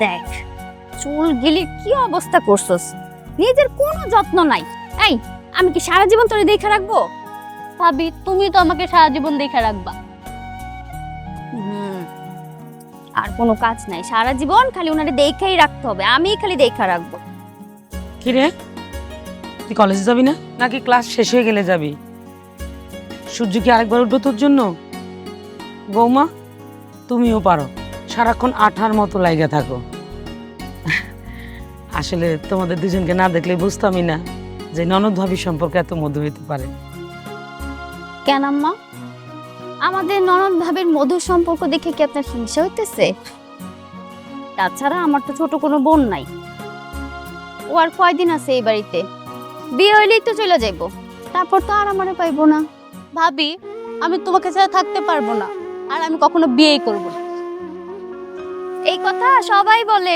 দেখ চুল গিলি কি অবস্থা করছস, নিজের কোনো যত্ন নাই। এই আমি কি সারা জীবন তোরে দেখে রাখবো? ভাবি তুমি তো আমাকে সারা জীবন দেখে রাখবা। আর কোনো কাজ নাই, সারা জীবন খালি ওনারে দেখেই রাখতে হবে, আমিই খালি দেখা রাখবো। কি রে, তুই কলেজে যাবি না নাকি ক্লাস শেষ হয়ে গেলে যাবি? সূর্য কি আরেকবার উঠবো তোর জন্য? বৌমা তুমিও পারো, সারাক্ষণ আঠার মতো লাইগা থাকো। আসলে তোমাদের দুজনকে না দেখলে বুঝতামই না যে ননদ ভাবি সম্পর্কে এত মধু হইতে পারে। কেন আম্মা, আমাদের ননদ ভাবের মধুর সম্পর্ক দেখে কি আপনার হিংসা হইতেছে? তাছাড়া আমার তো ছোট কোনো বোন নাই, ও আর কয়দিন আছে এই বাড়িতে, বিয়ে হইলেই তো চলে যাইব, তারপর তো আর আমারে পাইবো না। ভাবি আমি তোমাকে ছাড়া থাকতে পারবো না, আর আমি কখনো বিয়েই করব না। এই কথা সবাই বলে,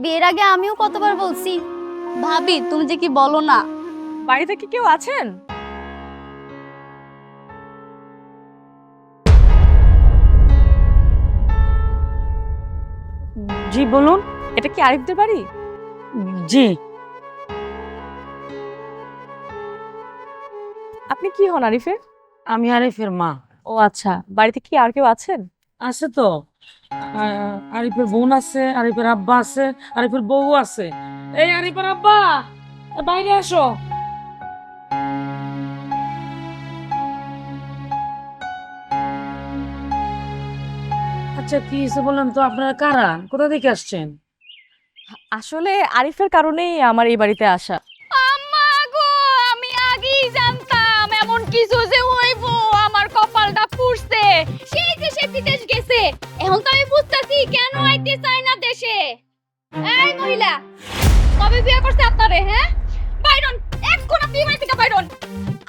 বিয়ের আগে আমিও কতবার বলছি। ভাবি তুমি যে কি বলো না। বাড়িতে কি কেউ আছেন? জি বলুন। এটা কি আরিফদের বাড়ি? জি। আপনি কি হন আরিফের? আমি আরিফের মা। ও আচ্ছা, বাড়িতে কি আর কেউ আছেন? আছে তো, আরিফের বোন আছে, আরিফের আব্বা আছে, আরিফের বউ আছে। এই আরিফের আব্বা, বাইরে আসো। আচ্ছা কি হয়েছে বলেন তো, আপনারা কারা, কোথা থেকে আসছেন? আসলে আরিফের কারণেই আমার এই বাড়িতে আসা। আম্মা গো, আমি আগেই জানতাম এমন কিছু যে হইব, আমার কপালটা পুড়ছে। সেই দেশে বিদেশ গেছে, এখন তো আমি বুঝতাছি কেন আইতে চায় না দেশে। এই মহিলা, কবে বিয়ে করছে আপনারে? হ্যাঁ বাইরন, এখন আপনি বাড়ি থেকে বাইরন।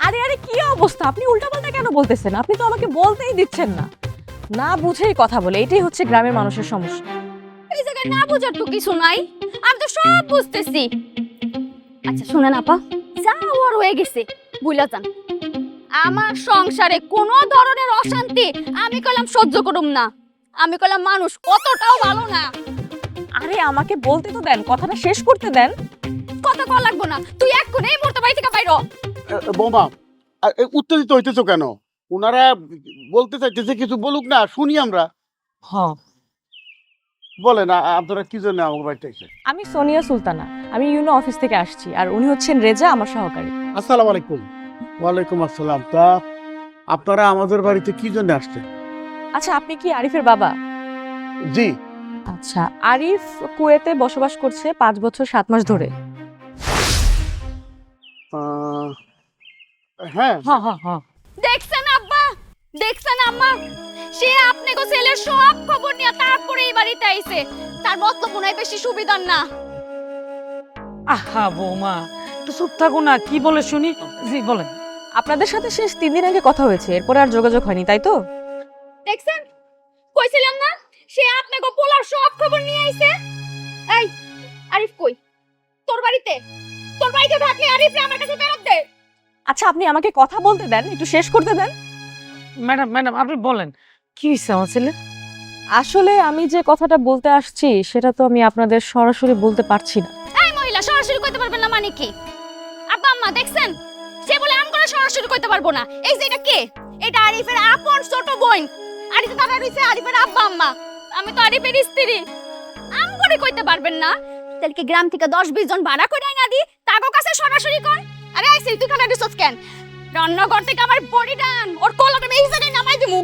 আরে আরে কি অবস্থা, আপনি উল্টাপাল্টা কেন বলতেছেন? আপনি তো আমাকে বলতেই দিচ্ছেন না, না বুঝেই কথা বলে। এটাই হচ্ছে গ্রামের মানুষের সমস্যা। এই জায়গায় না বুঝার তো কিছু নাই, আমি তো সব বুঝতেছি। আচ্ছা শুনেন আপা, যা ওর হয়ে গেছে বুইলা যান। আমার সংসারে কোনো ধরনের অশান্তি আমি কইলাম সহ্য করুম না। আমি কইলাম মানুষ কতটাও ভালো না। আরে আমাকে বলতে তো দেন, কথাটা শেষ করতে দেন। কথা কল লাগবো না, তুই এক্ষুনি এই মুহূর্তে বাড়ি থেকে বাইরো। বৌমা উত্তেজিত হইতেছো কেন? ওনারা বলতে চাইতেছে, কিছু বলুক না, শুনি আমরা। হ্যাঁ বলেন আপনারা কি জন্য আমার বাড়িতে এসে? আমি সোনিয়া সুলতানা, আমি ইউনো অফিস থেকে আসছি, আর উনি হচ্ছেন রেজা, আমার সহকারী। আসসালামু আলাইকুম। ওয়ালাইকুম আসসালাম। তা আপনারা আমাদের বাড়িতে কি জন্য আসছেন? আচ্ছা আপনি কি আরিফের বাবা? জি। আচ্ছা, আরিফ কুয়েতে বসবাস করছে 5 বছর 7 মাস ধরে। হ্যাঁ হ্যাঁ হ্যাঁ হ্যাঁ। দেখছেন আব্বা, দেখছেন আম্মা, সে আপনাকে ছেলের সব খবর নিয়ে তারপরে এই বাড়িতে আইছে। তার মতলব মনে হয় বেশি সুবিধার না। আহা বৌমা একটু চুপ থাকো না, কি বলে শুনি। জি বলেন। আপনাদের সাথে শেষ 3 দিন আগে কথা হয়েছে, এরপরে আর যোগাযোগ হয়নি, তাই তো? দেখছেন, কইছিলাম না সে আপনাকে পোলার সব খবর নিয়ে আইছে। এই আরিফ কই? তোর বাড়িতে, তোর বাড়িতে থাকলে আরিফ আমার কাছে ফেরত দে। আচ্ছা আপনি আমাকে কথা বলতে দেন, একটু শেষ করতে দেন। ম্যাডাম ম্যাডাম আপনি বলেন, কি হয়েছে আমার ছেলে? আসলে আমি যে কথাটা বলতে আসছি সেটা তো আমি আপনাদের সরাসরি বলতে পারছি না। এই মহিলা সরাসরি কইতে পারবেন না মানে কি? আব্বা আম্মা দেখছেন, সে বলে আম করে সরাসরি কইতে পারবো না। এই যে এটা কে? এটা আরিফের আপন ছোট বোন। আরিফ দাদা রইছে আরিফের আব্বা আম্মা, আমি তো আরিফের স্ত্রী। আম করে কইতে পারবেন না? তাহলে কি গ্রাম থেকে 10-20 জন ভাড়া করে আইনা দি তাগো কাছে সরাসরি কর? আরে আইছে তুই খানা দিছস কেন? রান্নাঘর থেকে আমার বডি ডান ওর কলাটা এই জায়গায় নামাই দিমু।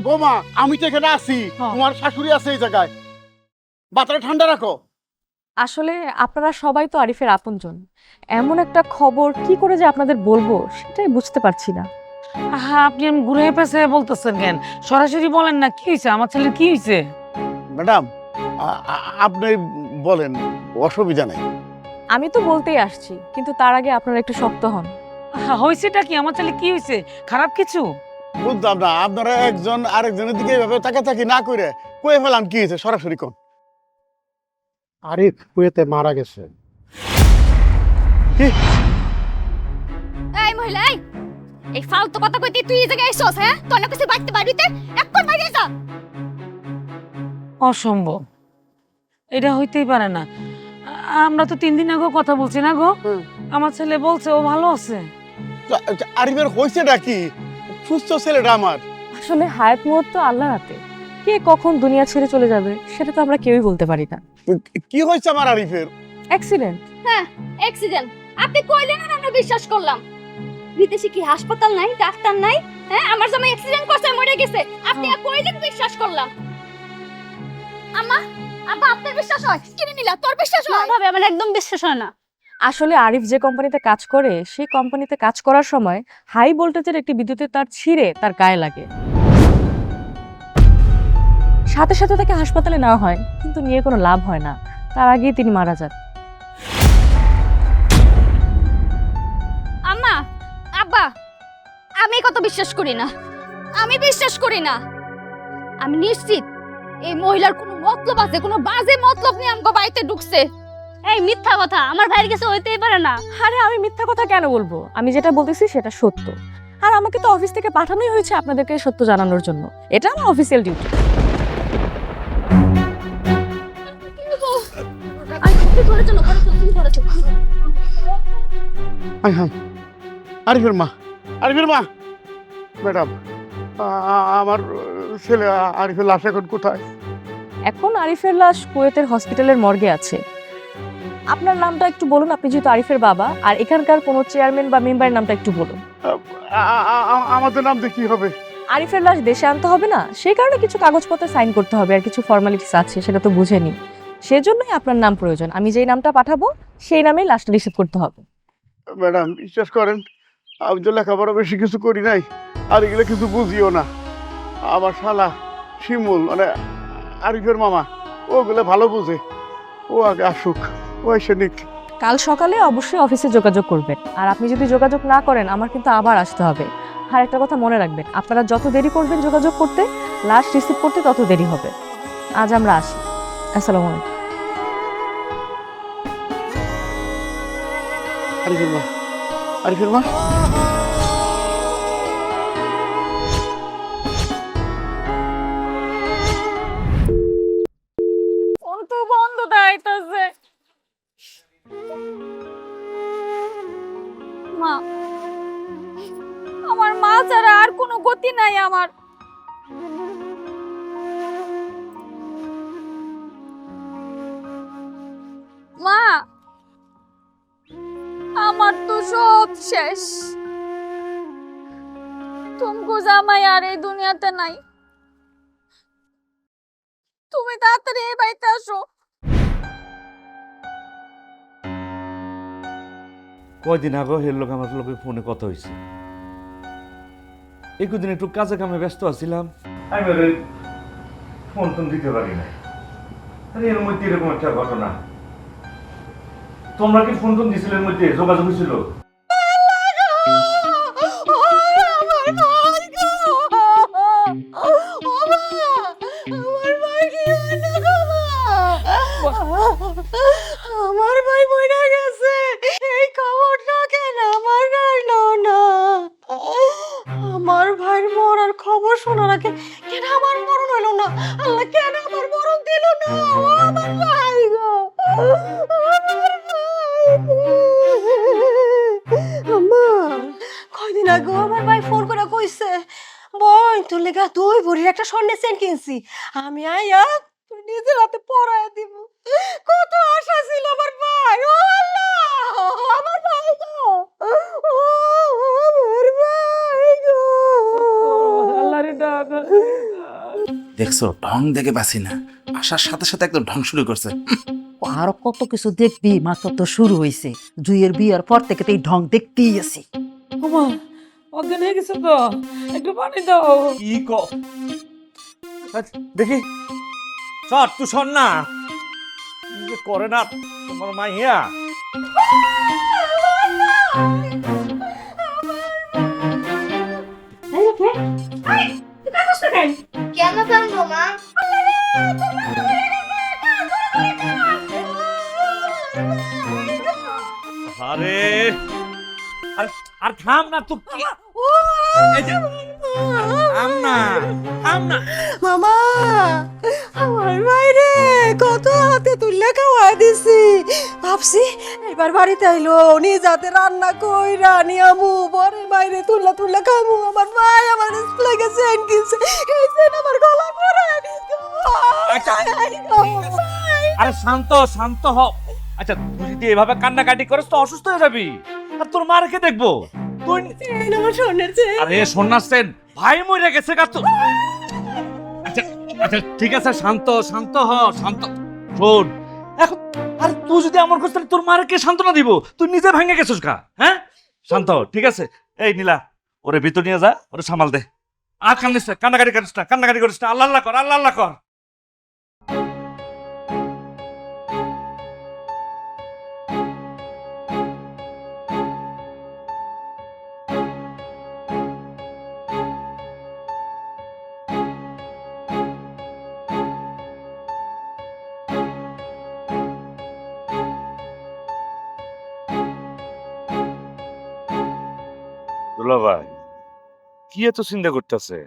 বৌমা আমি তো এখানে আছি, হ্যাঁ। তোমার শাশুড়ি আছে এই জায়গায়, মাথাটা ঠান্ডা রাখো। আসলে আপনারা সবাই তো আরিফের আপনজন, এমন একটা খবর কি করে যে আপনাদের বলবো সেটাই বুঝতে পারছি না। আহা আপনি আমি ঘুরে পেছে বলতেছেন কেন, সরাসরি বলেন না, কি হয়েছে আমার ছেলের, কি হয়েছে? ম্যাডাম আপনি বলেন, অসুবিধা নাই। আমি তো বলতেই আসছি, কিন্তু তার আগে আপনারা একটু শক্ত হন। আহা হয়েছেটা কি, আমার ছেলে কি হয়েছে, খারাপ কিছু? বুঝলাম না, আপনারা একজন আরেকজনের দিকে এভাবে তাকাতাকি না করে কয়ে ফেলাম কি হয়েছে, সরাসরি কোন। আরিফ কুয়েতে মারা গেছে। এই মহিলা, এই ফালতু কথা কইতে তুই এই জায়গায় আইছস? হ্যাঁ তোর না কিছু বাইতে বাড়িতে এখন বাইরে যা। অসম্ভব, এটা হইতেই পারে না। আমরা তো 3 দিন আগেও কথা বলছি না গো। হুম। আমার ছেলে বলছে ও ভালো আছে। আরিফের হয়েছে নাকি? সুস্থ ছেলেটা আমার। আসলে হায়াত মুহূর্ত আল্লাহর হাতে, কে কখন দুনিয়া ছেড়ে চলে যাবে সেটা তো আমরা কেউই বলতে পারি না। কি হয়েছে আমার আরিফের? অ্যাক্সিডেন্ট। হ্যাঁ, অ্যাক্সিডেন্ট। আপনি কইলেন আর আমরা বিশ্বাস করলাম। বিদেশে কি হাসপাতাল নাই, ডাক্তার নাই? হ্যাঁ, আমার জামাই অ্যাক্সিডেন্ট করছে, মরে গেছে। আপনি কইলেন, বিশ্বাস করলাম। আম্মা, আব্বা, আপনার বিশ্বাস হয়? কিনে নিলা, তোর বিশ্বাস হয়? ভাবে আমার একদম বিশ্বাস হয় না। আসলে আরিফ যে কোম্পানিতে কাজ করে সেই কোম্পানিতে কাজ করার সময় হাই ভোল্টেজের একটি বিদ্যুতের তার ছিঁড়ে তার গায়ে লাগে। সাথে সাথে তাকে হাসপাতালে নেওয়া হয়, কিন্তু নিয়ে কোনো লাভ হয় না, তার আগেই তিনি মারা যান। আম্মা, আব্বা, আমি এই কথা বিশ্বাস করি না। আমি বিশ্বাস করি না। আমি নিশ্চিত এই মহিলার কোনো মতলব আছে, কোনো বাজে মতলব নিয়ে আমগো বাড়িতে ঢুকছে। এই মিথ্যা কথা, আমার ভাইয়ের কাছে হইতেই পারে না। আরে আমি মিথ্যা কথা কেন বলবো, আমি যেটা বলতেছি সেটা সত্য। আর আমাকে তো অফিস থেকে পাঠানোই হয়েছে আপনাদেরকে সত্য জানানোর জন্য, এটা আমার অফিসিয়াল ডিউটি। হাই হাই, আরিফের মা, আরিফের মা। ম্যাডাম, আমার ছেলে আরিফের লাশ এখন কোথায়? এখন আরিফের লাশ কুয়েতের হসপিটালের মর্গে আছে। আপনার নামটা একটু বলুন, আপনি যেহেতু আরিফের বাবা, আর এখানকার কোনো চেয়ারম্যান বা মেম্বারের নামটা একটু বলুন। আমাদের নাম দিয়ে কি হবে? আরিফের লাশ দেশে আনতে হবে না, সেই কারণে কিছু কাগজপত্র সাইন করতে হবে আর কিছু ফর্মালিটিস আছে, সেটা তো বুঝেনি। সেজন্যই আপনার নাম প্রয়োজন। আমি যেই নামটা পাঠাবো সেই নামেই লাশটা রিসিভ করতে হবে। ম্যাডাম, বিশ্বাস করেন, আমি তো লেখাপড়া বেশি কিছু করি নাই, আর এগুলো কিছু বুঝিও না। আমার শালা শিমুল, মানে আরিফের মামা, ওগুলো ভালো বুঝে। ও আগে আসুক, ও এসে নিক। কাল সকালে অবশ্যই অফিসে যোগাযোগ করবেন, আর আপনি যদি যোগাযোগ না করেন আমার কিন্তু আবার আসতে হবে। আর একটা কথা মনে রাখবেন, আপনারা যত দেরি করবেন যোগাযোগ করতে, লাশ রিসিভ করতে তত দেরি হবে। আজ আমরা আসি। আসসালামু আলাইকুম। আরিফের মা, আরিফের মা। ফোন তো বন্ধ দেখাইতেছে। মা, আমার মা ছাড়া আর কোনো গতি নাই আমার। মা, আমার তো সব শেষ। তুমকো জামাই আর এই দুনিয়াতে নাই। তুমি তাড়াতাড়ি এই বাড়িতে আসো। কয়দিন আগে হের লোক আমার লোকে ফোনে কথা হয়েছে, এই কদিন একটু কাজে কামে ব্যস্ত আছিলাম, আমি ওই ফোন টোন দিতে পারি না। এর মধ্যে এরকম একটা ঘটনা। তোমরা কি ফোন টোন দিছিলে, এর মধ্যে যোগাযোগ হয়েছিল? আমার ভাই মরে গেছে, এই খবরটা কেন আমার গাইলো না? আমার ভাইয়ের মরার খবর শোনার আগে কেন আমার মরণ হইলো না? আল্লাহ কেন আমার মরণ দিল না? ও আমার ভাই গো, আমার ভাই। আম্মা, কয়দিন আগে আমার ভাই ফোন করে কইছে, বোন তোর লেগা 2 ভরির একটা স্বর্ণের চেন কিনছি, আমি আইয়া তুই নিজের হাতে পরাইয়া দিব। কত আশা ছিল আমার ভাই। ও আল্লাহ, আমার ভাই গো, ও আমার ভাই গো। দেখছো, ঢং দেখে বাসি না, আসার সাথে সাথে একদম ঢং শুরু করছে। আরো কত কিছু দেখবি, মাত্র তো শুরু হয়েছে। জুইয়ের বিয়ের পর থেকে তো এই ঢং দেখতেই আছি। ওমা, অজ্ঞান হয়ে গেছে তো, একটু পানি দাও। কি দেখি, সর তুই সর না, কি যে করে না তোমার মাইয়া। কেন জানবো মা? আরে আর থাম না তুই, থাম না, থাম না। মামা, আমার ভাই রে কত হাতে তুলে পড়ায় দিছি। ভাবছি এবার বাড়িতে আইলো নিজ হাতে রান্না কইরা নিয়ামু বরে বাইরে তুললা তুললা খামু। আমার ভাই আমার স্কুলে গেছে চেন কিনছে, এই চেন আমার গলা পড়ায় দিছে। আরে শান্ত শান্ত হ। আচ্ছা তুই যদি এভাবে কান্নাকাটি করিস তো অসুস্থ হয়ে যাবি, আর তোর মা রেখে দেখবো তুই। চেন আমার স্বর্ণের চেন। আরে সন্ন্যাস সেন ভাই মরে গেছে গা তো। আচ্ছা আচ্ছা ঠিক আছে, শান্ত শান্ত হ, শান্ত। শোন এখন, আরে তুই যদি আমার কাছে তোর মারে কে সান্ত্বনা দিব? তুই নিজে ভেঙে গেছিস কা? হ্যাঁ শান্ত হ, ঠিক আছে। এই নীলা, ওরে ভিতর নিয়ে যা, ওরে সামাল দে। আর কান্দিস না, কান্নাকাটি করিস না, কান্নাকাটি করিস না। আল্লাহ আল্লাহ কর, আল্লাহ আল্লাহ কর। দুলা ভাই, কি এত চিন্তা করতেছে?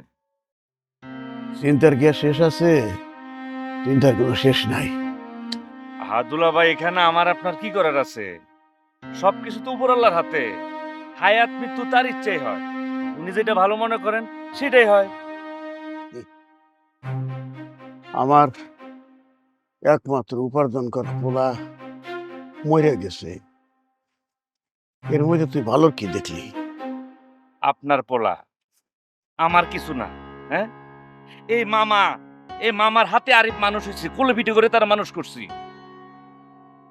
চিন্তার কি আর শেষ আছে? চিন্তার কোনো শেষ নাই। হাদুলা ভাই, এখানে আমার আপনার কি করার আছে? সবকিছু তো উপর আল্লাহর হাতে। হায়াত মৃত্যু তার ইচ্ছাই হয়, উনি যেটা ভালো মনে করেন সেটাই হয়। আমার একমাত্র উপার্জন করা পোলা মরে গেছে, এর মধ্যে তুই ভালো কি দেখলি? আপনার পোলা আমার কিছু না। হ্যাঁ, এই মামার হাতে আরিফ মানুষ হয়েছে, কোলে পিঠে করে তারা মানুষ করছি।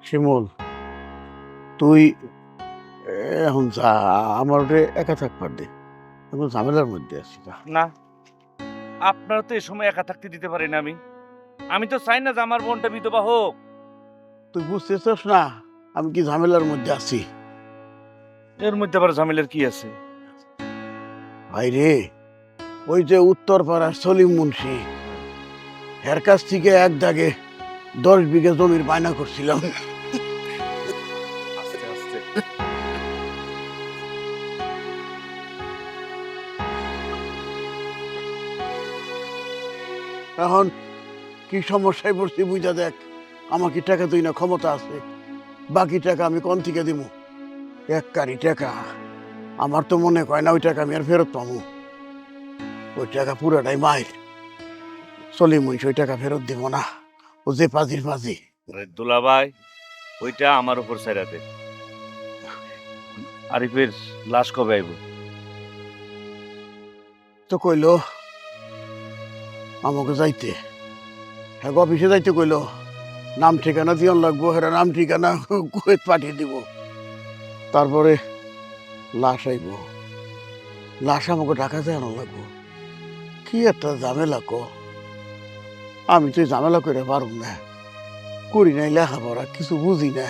শিমুল, তুই এখন যা, আমার ওটা একা থাকবার দে, এখন ঝামেলার মধ্যে আছি। না, আপনারা তো এই সময় একা থাকতে দিতে পারি না। আমি তো চাই না যে আমার বোনটা বিধবা হোক। তুই বুঝতেছিস না আমি কি ঝামেলার মধ্যে আছি? এর মধ্যে আবার ঝামেলার কি আছে? ভাই রে, ওই যে উত্তর পাড়ার সলিম মুন্সি, এর কাছ থেকে এক দাগে 10 বিঘা জমির বায়না করছিলাম। আস্তে আস্তে। এখন কি সমস্যায় পড়ছি বুঝা দেখ। আমাকে টাকা তুই না ক্ষমতা আছে, বাকি টাকা আমি কোন থেকে দিব? 1 কারি টাকা। আমার তো মনে হয় না ওই টাকা আমি আর ফেরত পাবো। ওই টাকা পুরোটাই মায়ের। সলিম মুন্সি ওই টাকা ফেরত দিব না, ও যে পাজির পাজি। দুলা ভাই, ওইটা আমার উপর ছেড়ে দে। আরিফের লাশ কবে আইব? তো কইলো আমাকে যাইতে, হ্যাঁ অফিসে যাইতে কইলো, নাম ঠিকানা দিয়ন লাগবো, হ্যাঁ নাম ঠিকানা কুয়েত পাঠিয়ে দিব। তারপরে লাশ আইব, লাশ আমাকে ঢাকা যাওয়ানো লাগবো। কি একটা ঝামেলা ক! আমি তো ঝামেলা করে পারব না, করি নাই লেখাপড়া, কিছু বুঝি না।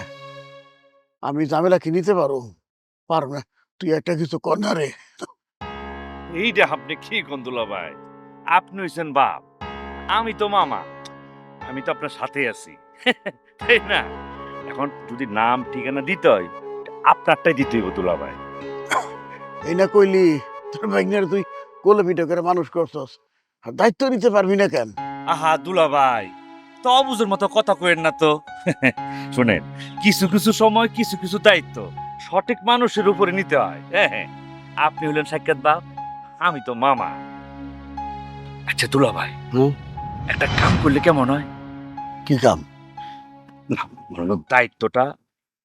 আমি ঝামেলা কি নিতে পারব না। তুই একটা কিছু কর না রে। এইটা আপনি কি কোন দুলা ভাই? আপনি হইছেন বাপ, আমি তো মামা, আমি তো আপনার সাথে আছি, তাই না? এখন যদি নাম ঠিকানা দিতে হয়, আপনারটাই দিতে হইব দুলা ভাই। এই না কইলি তোর ভাগ্নের তুই কোলে পিঠে করে মানুষ করছস, আর দায়িত্ব নিতে পারবি না কেন? আহা দুলা ভাই, তো অবুঝের মতো কথা কইেন না তো। শুনেন, কিছু কিছু সময় কিছু কিছু দায়িত্ব সঠিক মানুষের উপরে নিতে হয়। হ্যাঁ, আপনি হলেন সাক্ষাৎ বাপ, আমি তো মামা। আচ্ছা দুলা ভাই, একটা কাম করলে কেমন হয়? কি কাম? দায়িত্বটা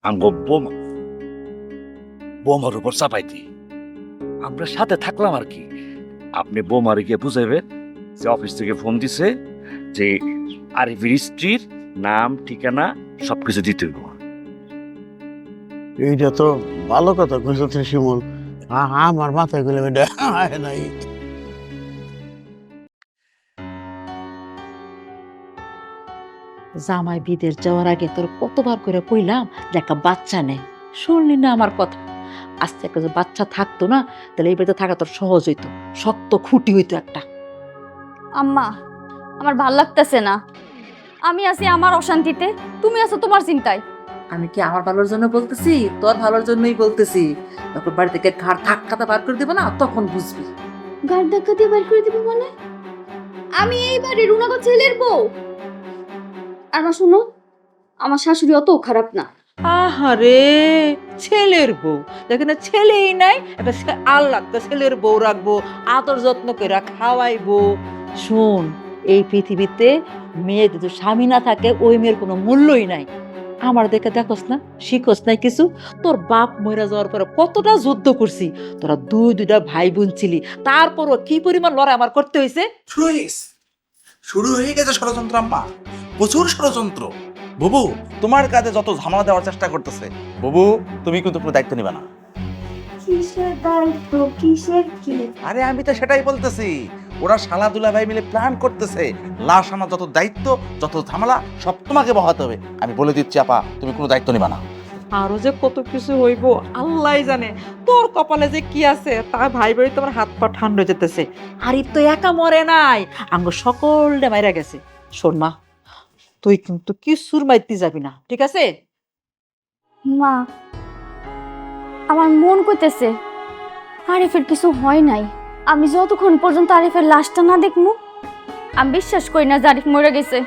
আমগো বোমার উপর চাপাই দিই, আমরা সাথে থাকলাম আর কি। আপনি বোমারে গিয়ে বুঝাইবেন যে অফিস থেকে ফোন দিছে, যে আরিফের স্ত্রীর নাম ঠিকানা সবকিছু দিতে হইব। এইটা তো ভালো কথা কইছস শিমুল, আমার মাথায় গেলে নাই। জামাই বিদেশ যাওয়ার আগে তোর কতবার করে কইলাম যে একটা বাচ্চা নেই, শুনলি না আমার কথা? আস্তে একটা যে বাচ্চা থাকতো না, তাহলে এই বাড়িতে থাকা তোর সহজ হইতো, শক্ত খুঁটি হইতো একটা। আম্মা, আমার ভাল লাগতেছে না। আমি আছি আমার অশান্তিতে, তুমি আছো তোমার চিন্তায়। আমি কি আমার ভালোর জন্য বলতেছি? তোর ভালোর জন্যই বলতেছি। তখন বাড়ি থেকে ঘাড় ধাক্কাটা বার করে দেবো না, তখন বুঝবি। গাড় ধাক্কা দিয়ে বার করে দিব মানে? আমি এই বাড়ির রুনাগো ছেলের বউ। আর মা শুনো, আমার শাশুড়ি অত খারাপ না। আহারে, ছেলের বউ দেখে না, ছেলেই নাই, একটা আল্লাহ একটা ছেলের বউ রাখবো, আদর যত্ন করে খাওয়াইবো। শোন, এই পৃথিবীতে মেয়ে যদি স্বামী না থাকে ওই মেয়ের কোনো মূল্যই নাই। আমার দেখে দেখোস না, শিখোস নাই কিছু? তোর বাপ মরে যাওয়ার পরে কতটা যুদ্ধ করছি, তোরা দুইটা ভাই বোন ছিলি, তারপরও কি পরিমাণ লড়াই আমার করতে হয়েছে। শুরু হয়ে গেছে ষড়যন্ত্র আম্মা, প্রচুর ষড়যন্ত্র। বুবু তোমার কাজে যত ঝামেলা দেওয়ার চেষ্টা করতেছে, বুবু তুমি কিন্তু কোনো দায়িত্ব নিবা না। কিসের দায়িত্ব, কিসের কি? আরে আমি তো সেটাই বলতেছি, ওরা শালা দুলা ভাই মিলে প্ল্যান করতেছে লাশ আনার যত দায়িত্ব যত ঝামেলা সব তোমাকে বহাতে হবে। আমি বলে দিচ্ছি আপা, তুমি কোনো দায়িত্ব নিবা না। আরো যে কত কিছু হইব আল্লাহ জানে। তোর কপালে যে কি আছে তা ভাই বাড়ি তোমার হাত পা ঠান্ডা হয়ে যেতেছে। আর তো একা মরে নাই, আঙ্গ সকলটা মাইরা গেছে। শোন মা, তুই কিন্তু কিছুর মাইতে যাবি না, ঠিক আছে? মা, আমার মন কইতেছে আরিফের কিছু হয় নাই। আমি যতক্ষণ পর্যন্ত আরিফের লাশটা না দেখমু, আমি বিশ্বাস করি না যে আরিফ মরে গেছে।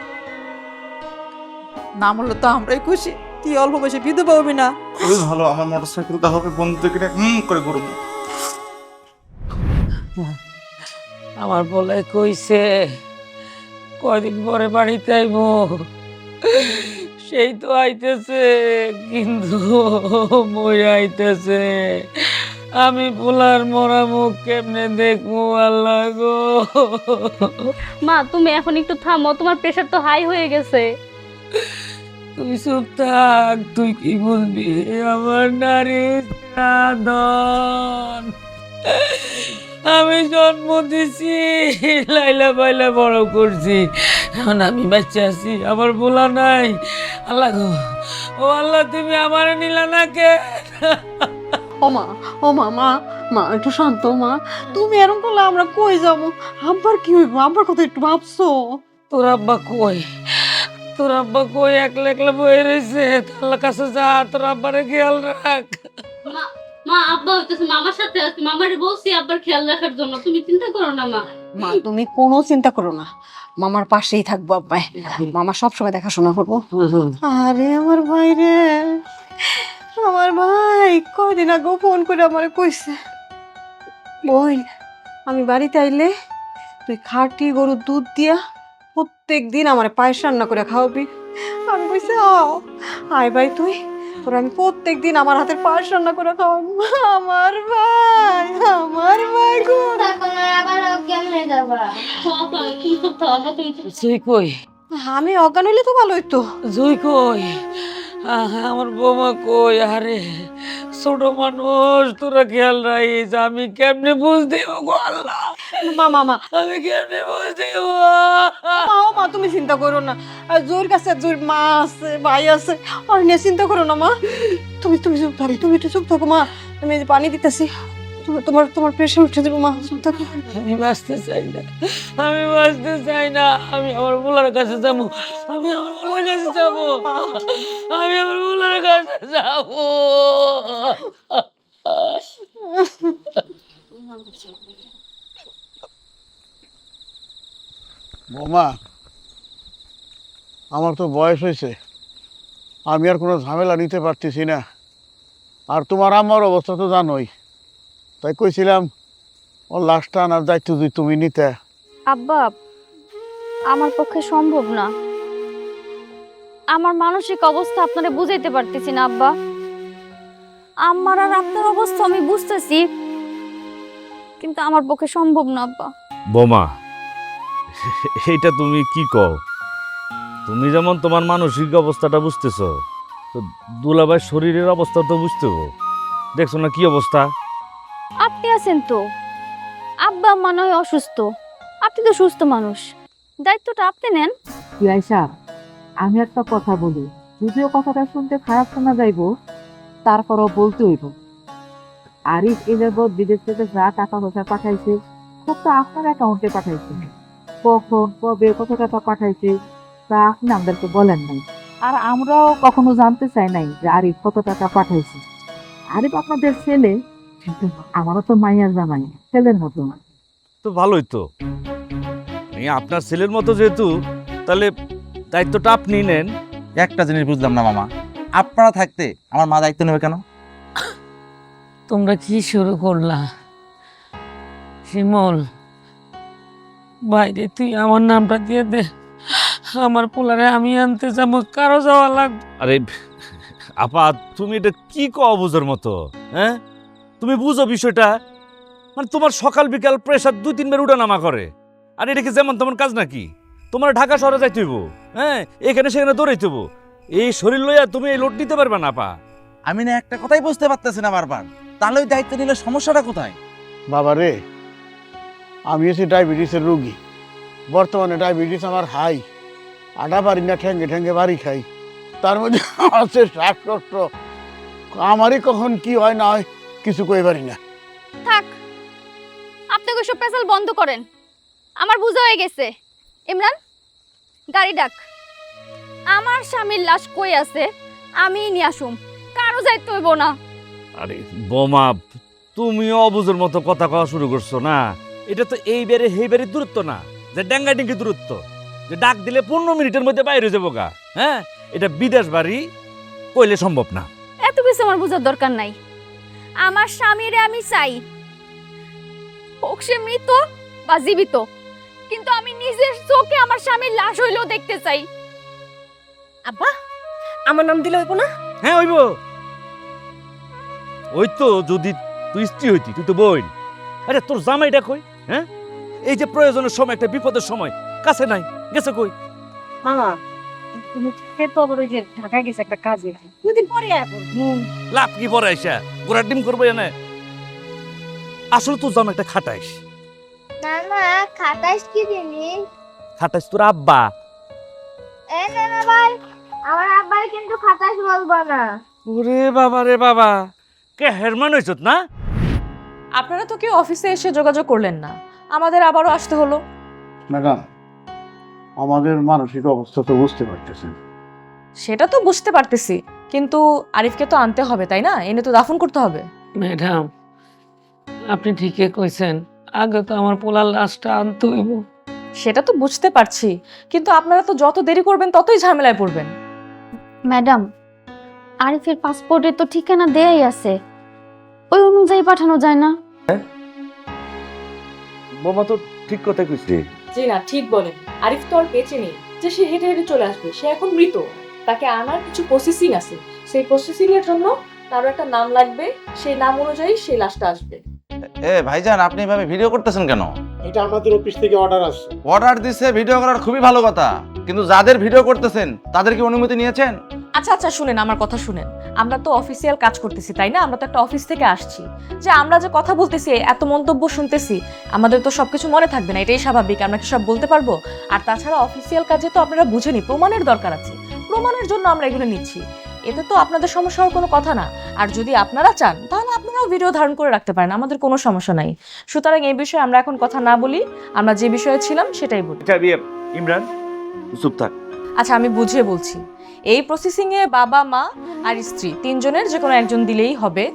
না মরলে তো আমরাই খুশি, তুই অল্প বয়সে বিধবা হবি না। খুবই ভালো, আমার মোটরসাইকেলটা হবে বন্ধুকে করে ঘুরবো। আমার বলে কইছে কয়দিন পরে বাড়িতে আইবো, সেই তো আইতেছে, কিন্তু মই আইতেছে। আমি পোলার মরা মুখ কেমনে দেখবো আল্লাহ গো। মা, তুমি এখন একটু থামো, তোমার প্রেশার তো হাই হয়ে গেছে। তুই চুপ থাক, তুই কি বলবি? আমার নারী ধন, আমি জন্ম দিছি, লাইলা বাইলা বড় করছি, এখন আমি বাচ্চা আছি, আমার বলা নাই। আল্লাহ গো, ও আল্লাহ, তুমি আমার নিলা না কে? ও মা, ও মা, মা মা একটু শান্ত মা। তুমি এরকম করলে আমরা কই যাবো? আব্বার কি হইব? আব্বার কথা একটু ভাবছো? তোর আব্বা কই? তোর আব্বা কই? একলা একলা বয়ে রয়েছে। আল্লাহ কাছে যা, তোর আব্বারে খেয়াল রাখ। মা, আব্বা হইতেছে মামার সাথে আছে, মামারে বলছি আব্বার খেয়াল রাখার জন্য, তুমি চিন্তা করো না মা। মা তুমি কোনো চিন্তা করো না, মামার পাশেই থাকবো আব্বাই। মামা সবসময় দেখাশোনা করবো। আরে আমার ভাই রে, আমার ভাই কয়দিন আগেও ফোন করে আমারে কইছে, বোন আমি বাড়িতে আইলে তুই খাঁটি গরুর দুধ দিয়া প্রত্যেক দিন আমার পায়েস রান্না করে খাওয়াবি। আমি কইছি আয় ভাই তুই, তোর আমি প্রত্যেক দিন আমার হাতের পায়েস রান্না করে খাওয়াবো। আমার ভাই, আমার ভাই গো। জুই কই? আমি অজ্ঞান হইলে তো ভালো হইতো। জুই কই? আমার বৌমা কই? আরে ছোট মানুষ, তোরা খেয়াল রাখিস। আমি কেমনে বুঝ দেব গো আল্লাহ? মা আমি কেমনে বুঝ দেব? মা তুমি চিন্তা করো না, জোর কাছে জোর মা আছে, ভাই আছে, আর নিয়ে চিন্তা করো না মা। তুমি চুপ থাকো, তুমি একটু চুপ থাকো মা। তুমি এই যে পানি দিতেছি, তোমার প্রেশার উঠে যাবে মা, চুপ থাকো। আমি বাঁচতে চাই না, আমি বাঁচতে চাই না। আমি আমার বুলার কাছে যাবো, আমি আমার বুলার কাছে যাবো, আমি আমার বুলার কাছে যাবো। বৌমা, আমার তো বয়স হয়েছে, আমি আর কোনো ঝামেলা নিতে পারতেছি না। আর তোমার আমার অবস্থা তো জানোই, তাই কইছিলাম ওর লাশটা আনার দায়িত্ব যদি তুমি নিতে। আব্বা, আমার পক্ষে সম্ভব না। আমার মানসিক অবস্থা আপনারা বুঝাইতে পারতেছি না আব্বা। আমার আর আপনার অবস্থা আমি বুঝতেছি, কিন্তু আমার পক্ষে সম্ভব না আব্বা। বোমা, এইটা তুমি কি কও? তুমি যেমন তোমার মানসিক অবস্থাটা বুঝতেছ, তো দুলাভাই শরীরের অবস্থা তো বুঝতে হবে। দেখছো না কি অবস্থা? আপনি আছেন তো, আব্বা আম্মা নয় অসুস্থ, আপনি তো সুস্থ মানুষ, দায়িত্বটা আপনি নেন। আয়শা, আমি একটা কথা বলি, যদিও কথাটা শুনতে খারাপ শোনা যাইব, তারপরও বলতে হইব। আরিফ এ যাবৎ বিদেশ থেকে যা টাকা পয়সা পাঠাইছে সব তো আপনার অ্যাকাউন্টে পাঠাইছে। কখন কবে কত টাকা পাঠাইছে তা আপনি আমাদেরকে বলেন নাই, আর আমরাও কখনো জানতে চাই নাই যে আরিফ কত টাকা পাঠাইছে। আরিফ আপনাদের ছেলে, কিন্তু আমারও তো মাইয়ার জামাই, ছেলের মতো। তো ভালোই তো, আপনার ছেলের মতো যেহেতু, তাহলে দায়িত্বটা আপনি নেন, একটা জিনিস বুঝলাম না মামা, আপনারা থাকতে আমার মা দায়িত্ব নেবে কেন? তোমরা কি শুরু করলা? শিমল, বাইরে তুই আমার নামটা দিয়ে দে, আমার পোলারে আমি আনতে যাবো, কারো যাওয়া লাগবে। আরে আপা, তুমি এটা কি কও বুঝোর মতো? হ্যাঁ, তুমি বুঝো বিষয়টা? মানে তোমার সকাল বিকাল প্রেসার 2-3 বার উঠানামা করে, আর এটা কি যেমন তেমন কাজ নাকি? তোমার ঢাকা শহরে যাইতে হইব, হ্যাঁ, এখানে সেখানে দৌড়াইতে হইব। এই শরীর লইয়া তুমি এই লোড নিতে পারবে না আপা। আমি না একটা কথাই বুঝতে পারতেছি না বারবার, তাহলে ওই দায়িত্ব নিলে সমস্যাটা কোথায়? বাবা রে, আমি হচ্ছে ডায়াবেটিসের রোগী। বর্তমানে ডায়াবেটিস আমার হাই, আটা পারি না, ঠ্যাঙ্গে ঠ্যাঙ্গে বাড়ি খাই। তার মধ্যে আছে শ্বাসকষ্ট, আমারই কখন কি হয় না হয় কিছু কই পারি না। থাক, আপনি ওইসব পেশাল বন্ধ করেন, আমার বোঝা হয়ে গেছে। ইমরান, গাড়ি ডাক। আমার স্বামীর লাশ কই আছে আমি নিয়ে আসুম, কারো যাইতে হইব না। আরে বোমা, তুমিও অবুঝের মতো কথা কওয়া শুরু করছো না। এটা তো এই বেড়ে সেই বেড়ে দূরত্ব না, যে ডেঙ্গা ডেঙ্গি দূরত্ব, যে ডাক দিলে 15 মিনিটের মধ্যে বাইরে যাবো গা। হ্যাঁ, এটা বিদেশ বাড়ি, কইলে সম্ভব না। এত কিছু আমার বোঝার দরকার নাই। আমার স্বামীরে আমি চাই, হোক সে মৃত বা জীবিত, কিন্তু আমি নিজের চোখে আমার স্বামীর লাশ হইলেও দেখতে চাই। আব্বা, আমার নাম দিলে হইব না? হ্যাঁ হইব। ওই তো যদি তুই স্ত্রী হইতি, তুই তো বোন। আরে তোর জামাইটা কই? হ্যাঁ, এই যে প্রয়োজনের সময়, একটা বিপদের সময় কাছে নাই, গেছে কই? মামা, তুমি তো আবার ওই যে ঢাকায় গেছে একটা কাজে, দুদিন পরে আয় লাভ কি পরে আইসা গোড়ার ডিম করবো এনে? আসলে তোর জামাইটা খাটাইস। না না, খাটাস কি জিনিস? খাটাইস তোর আব্বা। এ না না ভাই, আমার আব্বাই কিন্তু খাটাস বলবো না। ওরে বাবা রে বাবা, কে হেরমান হইছত না? আপনারা তো কেউ অফিসে এসে যোগাযোগ করলেন না, আমাদের আবারও আসতে হলো। ম্যাডাম, আমাদের মানসিক অবস্থা তো বুঝতে পারতেছেন। সেটা তো বুঝতে পারতেছি, কিন্তু আরিফকে তো আনতে হবে, তাই না? এনে তো দাফন করতে হবে। ম্যাডাম, আপনি ঠিকই কইছেন, আগে তো আমার পোলার লাশটা আনতে হইব। সেটা তো বুঝতে পারছি, কিন্তু আপনারা তো যত দেরি করবেন ততই ঝামেলায় পড়বেন। ম্যাডাম, আরিফের পাসপোর্টে তো ঠিকানা দেয়াই আছে, ওই অনুযায়ী পাঠানো যায় না? বোমা তো ঠিক কথা কইছে। জি না, ঠিক বলেন। আরিফ তো আর বেঁচে নেই যে সে হেঁটে হেঁটে চলে আসবে, সে এখন মৃত। তাকে আনার কিছু প্রসেসিং আছে, সেই প্রসেসিং এর জন্য তারও একটা নাম লাগবে, সেই নাম অনুযায়ী সেই লাশটা আসবে। এ ভাইজান, আপনি এভাবে ভিডিও করতেছেন কেন? এটা আমাদের অফিস থেকে অর্ডার আছে। অর্ডার দিছে ভিডিও করার, খুবই ভালো কথা, কিন্তু যাদের ভিডিও করতেছেন তাদের কি অনুমতি নিয়েছেন? আচ্ছা আচ্ছা, শুনেন, আমার কথা শুনেন। আমরা তো অফিসিয়াল কাজ করতেছি, তাই না? আমরা তো একটা অফিস থেকে আসছি, যে আমরা যে কথা বলতেছি, এত মন্তব্য শুনতেছি, আমাদের তো সবকিছু মনে থাকবে না, এটাই স্বাভাবিক। আমরা কি সব বলতে পারবো? আর তাছাড়া অফিসিয়াল কাজে তো আপনারা বুঝেনি, প্রমাণের দরকার আছে, প্রমাণের জন্য আমরা এগুলো নিচ্ছি। এতে তো আপনাদের সমস্যা হওয়ার কোনো কথা না। আর যদি আপনারা চান তাহলে আপনারাও ভিডিও ধারণ করে রাখতে পারেন, আমাদের কোনো সমস্যা নাই। সুতরাং এই বিষয়ে আমরা এখন কথা না বলি, আমরা যে বিষয়ে ছিলাম সেটাই বলি। ইমরান, চুপ থাক। আচ্ছা, আমি বুঝিয়ে বলছি। এই প্রসেসিং এ বাবা, মা আর স্ত্রী তিনজনের যে কোনো একজন দিলেই হবে।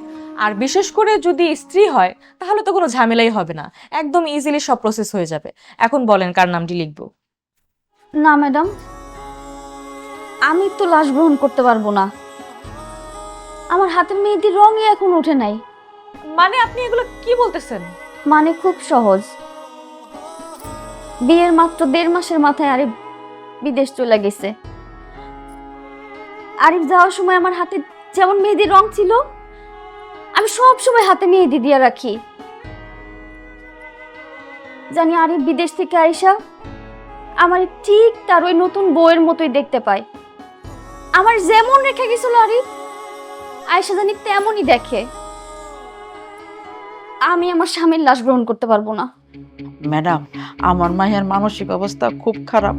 আর বিশেষ করে যদি স্ত্রী হয় তাহলে তো কোনো ঝামেলাই হবে না, একদম ইজিলি সব প্রসেস হয়ে যাবে। এখন বলেন কার নামটি লিখবো? না ম্যাডাম, আমি তো লাশ গ্রহণ করতে পারবো না, আমার হাতের মেহেদির রঙই এখন ওঠে নাই। মানে আপনি এগুলো কি বলতেছেন? মানে খুব সহজ, বিয়ের মাত্র 1.5 মাসের মাথায় আরিফ বিদেশ চলে গেছে। আরিফ যাওয়ার সময় আমার হাতে যেমন মেহেদির রং ছিল, আমি সব সময় হাতে মেহেদি দিয়ে রাখি। জানি আরিফ বিদেশ থেকে আইসা আমার ঠিক তার ওই নতুন বউয়ের মতোই দেখতে পায়। আমার যেমন রেখে গেছিল আরিফ, আয়েশা জানি তেমনই দেখে। আমি আমার স্বামীর লাশ গ্রহণ করতে পারবো না। ম্যাডাম, আমার মায়ের মানসিক অবস্থা খুব খারাপ,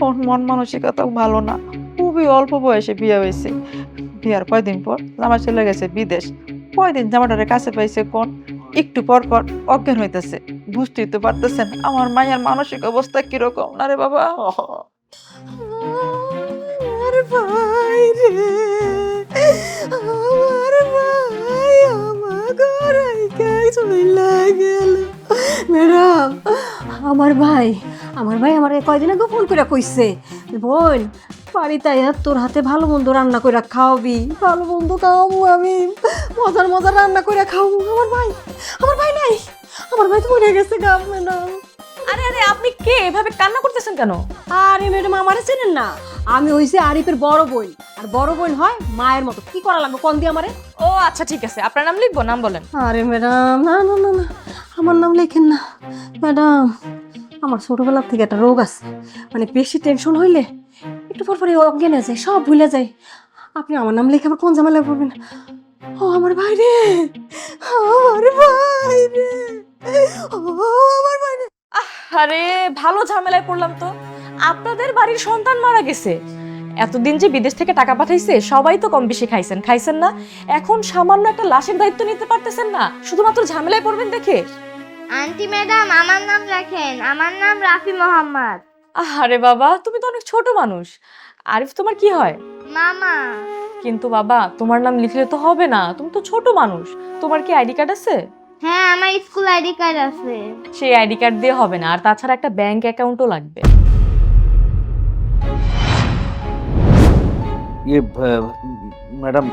ওর মন মানসিকতাও ভালো না, খুবই অল্প বয়সে বিয়ে হয়েছে। বিয়ার কয়দিন পর জামাই চলে গেছে বিদেশ। কয়দিন জামাটারে কাছে পাইছে কোন, একটু পর পর অজ্ঞান হইতেছে। বুঝতেই তো পারতেছেন আমার মায়ের মানসিক অবস্থা কিরকম না রে বাবা। আমার ভাই রে, আমার ভাই আমার ঘরে চলে গেল। ম্যাডাম, আমার ভাই আমার কয়দিন আগে ফোন করে কইছে, বোন বাড়িতে আইয়া তোর হাতে ভালো মন্দ রান্না করে খাওয়াবি, ভালো মন্দ খাওয়াবো, আমি মজার মজার রান্না করে খাওয়াবো। আমার ভাই নাই, আমার ভাই তো মরে গেছে গা ম্যাডাম। আরে আরে আপনি কে এভাবে কান্না করতেছেন কেন? আরে ম্যাডাম আমারে চেনেন না, আমি হইছি আরিফের বড় বোন, আর বড় বোন হয় মায়ের মতো। কি করা লাগবে কোন দিয়ে আমারে? ও আচ্ছা ঠিক আছে, আপনার নাম লিখবো? নাম বলেন। আরে ম্যাডাম না না না না, আমার নাম লেখেন না ম্যাডাম। আমার ছোটবেলা থেকে একটা রোগ আছে, মানে বেশি টেনশন হইলে একটু পর পরে অজ্ঞান হয়ে যায়, সব ভুলে যায়। আপনি আমার নাম লিখে আবার কোন ঝামেলা পড়বেন? ও আমার ভাই রে, আমার ভাই রে, ও আমার ভাই রে। আরে ভালো ঝামেলায় পড়লাম তো। আপনাদের বাড়ির সন্তান মারা গেছে, এতদিন যে বিদেশ থেকে টাকা পাঠাইছে সবাই তো কম বেশি খাইছেন না? এখন সামান্য একটা লাশের দায়িত্ব নিতে পারতেছেন না, শুধুমাত্র ঝামেলায় পড়বেন দেখে। আন্টি ম্যাডাম আমার নাম রাখেন, আমার নাম রাফি মোহাম্মদ। আরে বাবা, তুমি তো অনেক ছোট মানুষ। আরিফ তোমার কি হয়? মামা। কিন্তু বাবা তোমার নাম লিখলে তো হবে না, তুমি তো ছোট মানুষ। তোমার কি আইডি কার্ড আছে? হ্যাঁ আমার স্কুল আইডি কার্ড আছে। সেই আইডি কার্ড দিয়ে হবে না, আর তাছাড়া একটা ব্যাংক অ্যাকাউন্টও লাগবে। ম্যাডাম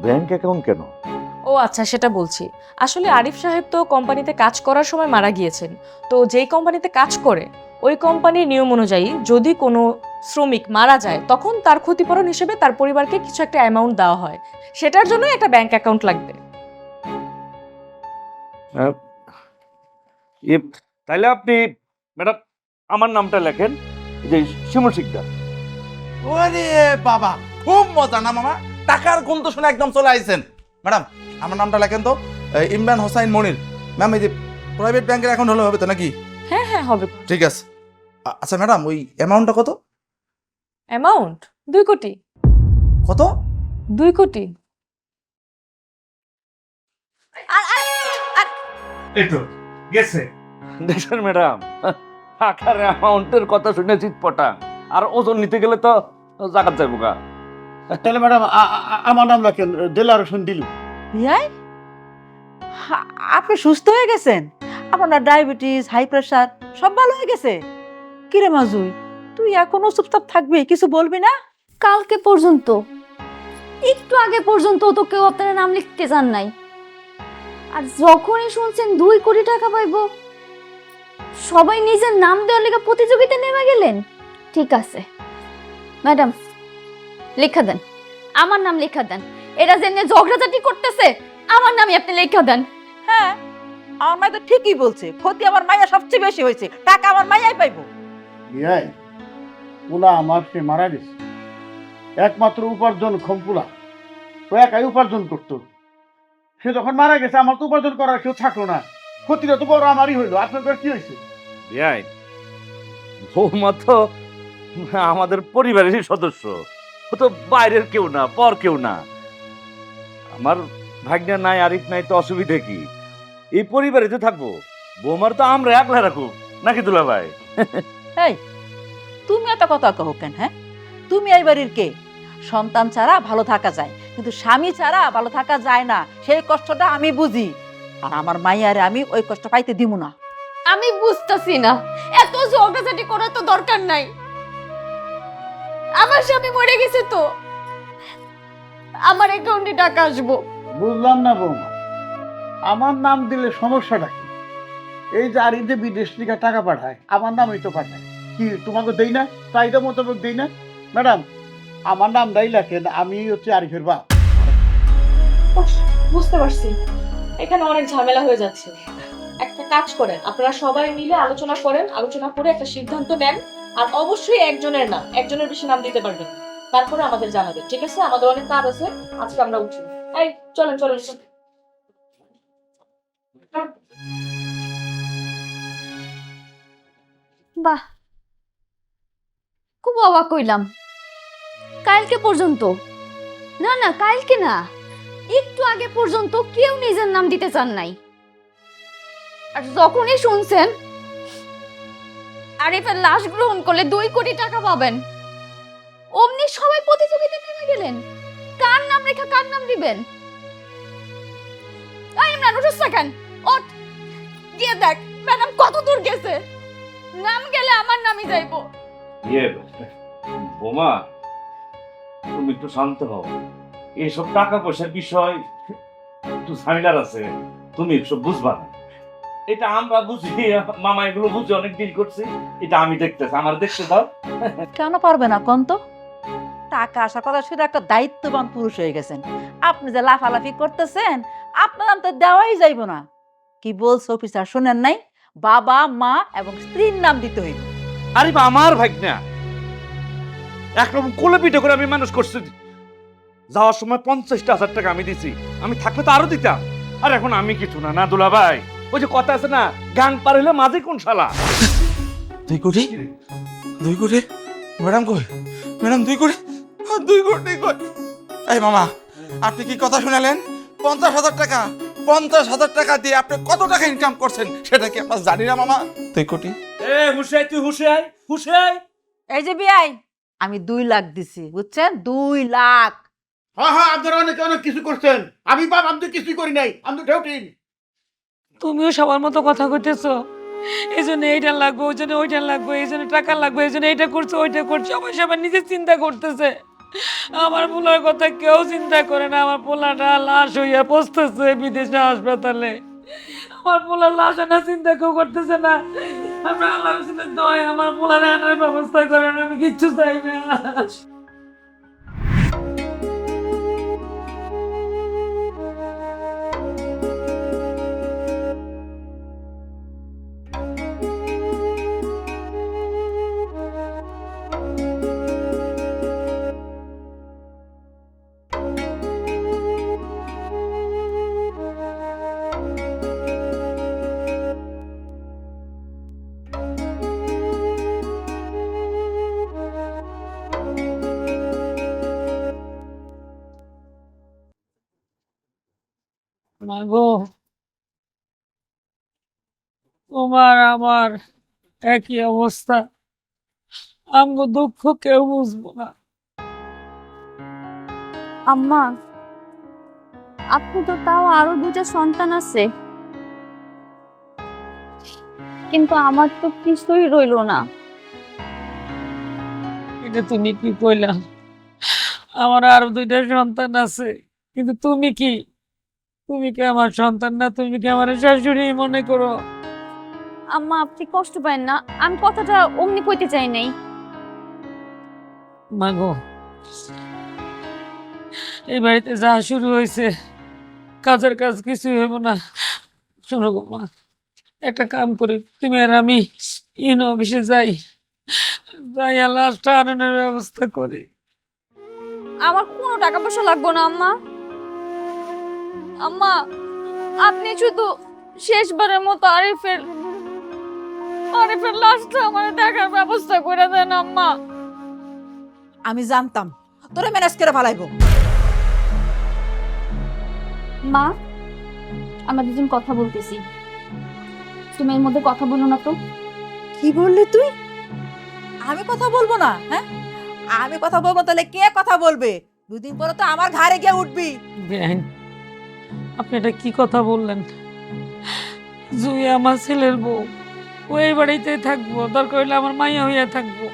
ব্যাংক অ্যাকাউন্ট কেন? ও আচ্ছা, সেটা বলছি। আসলে আরিফ সাহেব তো কোম্পানিতে কাজ করার সময় মারা গিয়েছেন। তো যেই কোম্পানিতে কাজ করে ওই কোম্পানির নিয়ম অনুযায়ী যদি কোনো শ্রমিক মারা যায় তখন তার ক্ষতিপূরণ হিসেবে তার পরিবারকে কিছু একটা অ্যামাউন্ট দেওয়া হয়, সেটার জন্য একটা ব্যাংক অ্যাকাউন্ট লাগবে। তাইলে আপনি ম্যাডাম আমার নামটা লেখেন, যে শিমুল শিকদার। ওরে বাবা, খুব মজা না মামা, টাকার গন্ধ শুনে একদম চলে আইছেন। ম্যাডাম আমার নামটা লেখেন তো, ইমরান হোসাইন মনির। ম্যাম এই যে প্রাইভেট ব্যাংকের অ্যাকাউন্ট হলে হবে তো নাকি? হ্যাঁ হ্যাঁ হবে। ঠিক আছে। আচ্ছা ম্যাডাম ওই অ্যামাউন্টটা কত? অ্যামাউন্ট 2 কোটি। কত? 2 কোটি। এই তো গেছে। দেখছেন ম্যাডাম, টাকার অ্যামাউন্টের কথা শুনে চিৎপটা, আর ওজন নিতে গেলে তো জাকাত যাইব গা। তাহলে ম্যাডাম আমার নাম রাখেন দেলার হোসেন দিলু। বিয়াই আপনি সুস্থ হয়ে গেছেন? আপনার ডায়াবেটিস, হাই প্রেশার সব ভালো হয়ে গেছে? কিরে মাজুই, তুই এখনো চুপচাপ থাকবি, কিছু বলবি না? কালকে পর্যন্ত, একটু আগে পর্যন্ত তো কেউ আপনার নাম লিখতে চান নাই, আর যখনই শুনছেন 2 কোটি টাকা পাইবো সবাই নিজের নাম দেওয়ার লেগে প্রতিযোগিতায় নেমে গেলেন। ঠিক আছে ম্যাডাম, লেখা দেন, আমার নাম লেখা দেন। এরা যেমনি ঝগড়াঝাটি করতেছে আমার নামই আপনি লেখা দেন। হ্যাঁ, আমার মাই তো ঠিকই বলছে, ক্ষতি আমার মাইয়া সবচেয়ে বেশি হয়েছে, টাকা আমার মাইয়াই পাইবো। বিয়াই পোলা আমার সে মারা গেছে, একমাত্র উপার্জন খম্পুলা, ও একাই উপার্জন করতো। সে যখন মারা গেছে আমার তো উপার্জন করার কেউ থাকলো না, ক্ষতিটা তো বড় আমারই হইলো। আপনার কি হয়েছে? বিয়াই বৌমা তো আমাদের পরিবারেরই সদস্য, ও তো বাইরের কেউ না, পর কেউ না। আমার ভাগ্নে নাই, আরিফ নাই, তো অসুবিধে কি? এই পরিবারে তো থাকবো, বৌমার তো আমরা একলা রাখুক নাকি দুলা ভাই? এই তুমি এত কথা কहो কেন? হ্যাঁ, তুমি এই বাড়ির কে? সন্তান ছাড়া ভালো থাকা যায়, কিন্তু স্বামী ছাড়া ভালো থাকা যায় না, সেই কষ্টটা আমি বুঝি। আর আমার মাইয়ারে আমি ওই কষ্ট পাইতে দিব না। আমি বুঝতাছি না, এত ঝগড়াঝাটি করার তো দরকার নাই। আমার স্বামী মরে গেছে তো আমার অ্যাকাউন্টে টাকা আসবো। বুঝলাম না বৌমা, আমার নাম দিলে সমস্যাটা কি? এই যে আর যে বিদেশ থেকে টাকা পাঠায় আমার নামই তো পাঠায়, কি তোমাকে দেই না? চাহিদা মোতাবেক দেই না? ম্যাডাম আমার নামটাই লেখেন, আমি হচ্ছে আরিফের বাপ। বুঝতে পারছি, এখানে অনেক ঝামেলা হয়ে যাচ্ছে। একটা কাজ করেন, আপনারা সবাই মিলে আলোচনা করেন, আলোচনা করে একটা সিদ্ধান্ত নেন, আর অবশ্যই একজনের নাম, একজনের বেশি নাম দিতে পারবেন, তারপরে আমাদের জানাবেন। ঠিক আছে? আমাদের অনেক কাজ আছে, আজকে আমরা উঠি। এই চলেন চলেন। বাহ, খুব অবাক হইলাম। কালকে পর্যন্ত, না না কালকে না, একটু আগে পর্যন্ত কেউ নিজের নাম দিতে চান নাই, আর যখনই শুনছেন আরিফের লাশ গ্রহণ করলে 2 কোটি টাকা পাবেন, অমনি সবাই প্রতিযোগিতায় নেমে গেলেন। কার নাম রেখা কার নাম দিবেন? ইমরান উঠো সেকেন্ড, ওঠ গিয়ে দেখ ম্যাডাম কত দূর গেছে? নাম গেলে আমার নামই যাইবো। ইয়ে বোমা, তুমি একটু শান্ত হও। এইসব টাকা পয়সার বিষয় একটু ঝামেলার আছে, তুমি এসব বুঝবা না। এটা আমরা বুঝি, মামা এগুলো বুঝে অনেক দিন করছি। এটা আমি দেখতেছি, আমার দেখতে দাও। কেন পারবে না কোন তো? টাকা আসার কথা শুধু একটা দায়িত্ববান পুরুষ হয়ে গেছেন। আপনি যে লাফালাফি করতেছেন, আপনার নাম তো দেওয়াই যাইব না। কি বলছে অফিসার শুনেন নাই? বাবা, মা এবং স্ত্রীর নাম দিতে হইব। আরে বা আমার ভাগনা, একরকম কোলে পিঠে করে আমি মানুষ করছি। যাওয়ার সময় 50,000 টাকা আমি দিছি, আমি থাকলে তো আরো দিতাম। আর এখন আমি কিছু না, না দুলা ভাই। ওই যে কথা আছে না, গাং পার হলে মাঝে কোন শালা। 2 কোটি? 2 কোটি? ম্যাডাম কই? ম্যাডাম 2 কোটি? 2 কোটি কই? এই মামা, আপনি কি কথা শুনালেন? 50,000 টাকা, 50,000 টাকা দিয়ে আপনি কত টাকা ইনকাম করছেন সেটা কি আপনার জানি না মামা? 2 কোটি? এ হুশে, তুই হুশে আয়, হুশে আয়। এই যে বিআই, আমি 2 লাখ দিছি, বুঝছেন? 2 লাখ। হ্যাঁ হ্যাঁ, আপনারা অনেকে অনেক কিছু করছেন। আমি বাপ, আমি তো কিছুই করি নাই, আমি তো ঢেউটিন। তুমিও সবার মতো কথা কইতেছো। এই জন্য এইটা লাগবে, ওই জন্য ওইটা লাগবে, এই জন্য টাকা লাগবে, এই জন্য এইটা করছে ওইটা করছে। সবাই সবার নিজের চিন্তা করতেছে। আমার পোলার কথা কেউ চিন্তা করে না। আমার পোলাটা লাশ হইয়া পচতেছে বিদেশে হাসপাতালে। আমার পোলার লাশ আনার চিন্তা কেউ করতেছে না। আমরা আল্লাহ দয় আমার পোলার আনার ব্যবস্থা করেন, আমি কিচ্ছু চাই না। মাগো, তোমার আমার একই অবস্থা। আমগো দুঃখ কেউ বুঝবো না। আম্মা, আপনি তো তাও আরো 2টা সন্তান আছে, কিন্তু আমার তো কিছুই রইলো না। এটা তুমি কি কইলা? আমার আরো 2টা সন্তান আছে, কিন্তু তুমি কি আমার সন্তান না? তুমি কি আমার শাশুড়ি মনে করো? আম্মা, আপনি কষ্ট পান না, আমি কথাটা অমনি কইতে চাই নাই। মাগো, এই বাড়িতে যা শুরু হয়েছে, কাজের কাজ কিছুই হইব না। শোনো গো মা, একটা কাম করি, তুমি আর আমি অফিসে যাই, লাশটা আনানোর ব্যবস্থা করি। আমার কোনো টাকা পয়সা লাগবে না আম্মা। আম্মা, আপনি শুধু শেষবারের মতো আরিফের লাশটা আমার দেখার ব্যবস্থা করে দেন আম্মা। আমি জানতাম তোরে ম্যানেজ করে ফেলাইবো। মা, আমরা দুজন কথা বলতেছি, তুমি এর মধ্যে কথা বলো না তো। কি বললি তুই? আমি কথা বলবো না? হ্যাঁ, আমি কথা বলবো তাহলে কে কথা বলবে? 2 দিন পরে তো আমার ঘাড়ে গিয়ে উঠবি। বেআইন, আপনি এটা কি কথা বললেন? জুই আমার ছেলের বউ, ওই বাড়িতে থাকবো, দরকার হইলে আমার মাইয়া হইয়া থাকবো।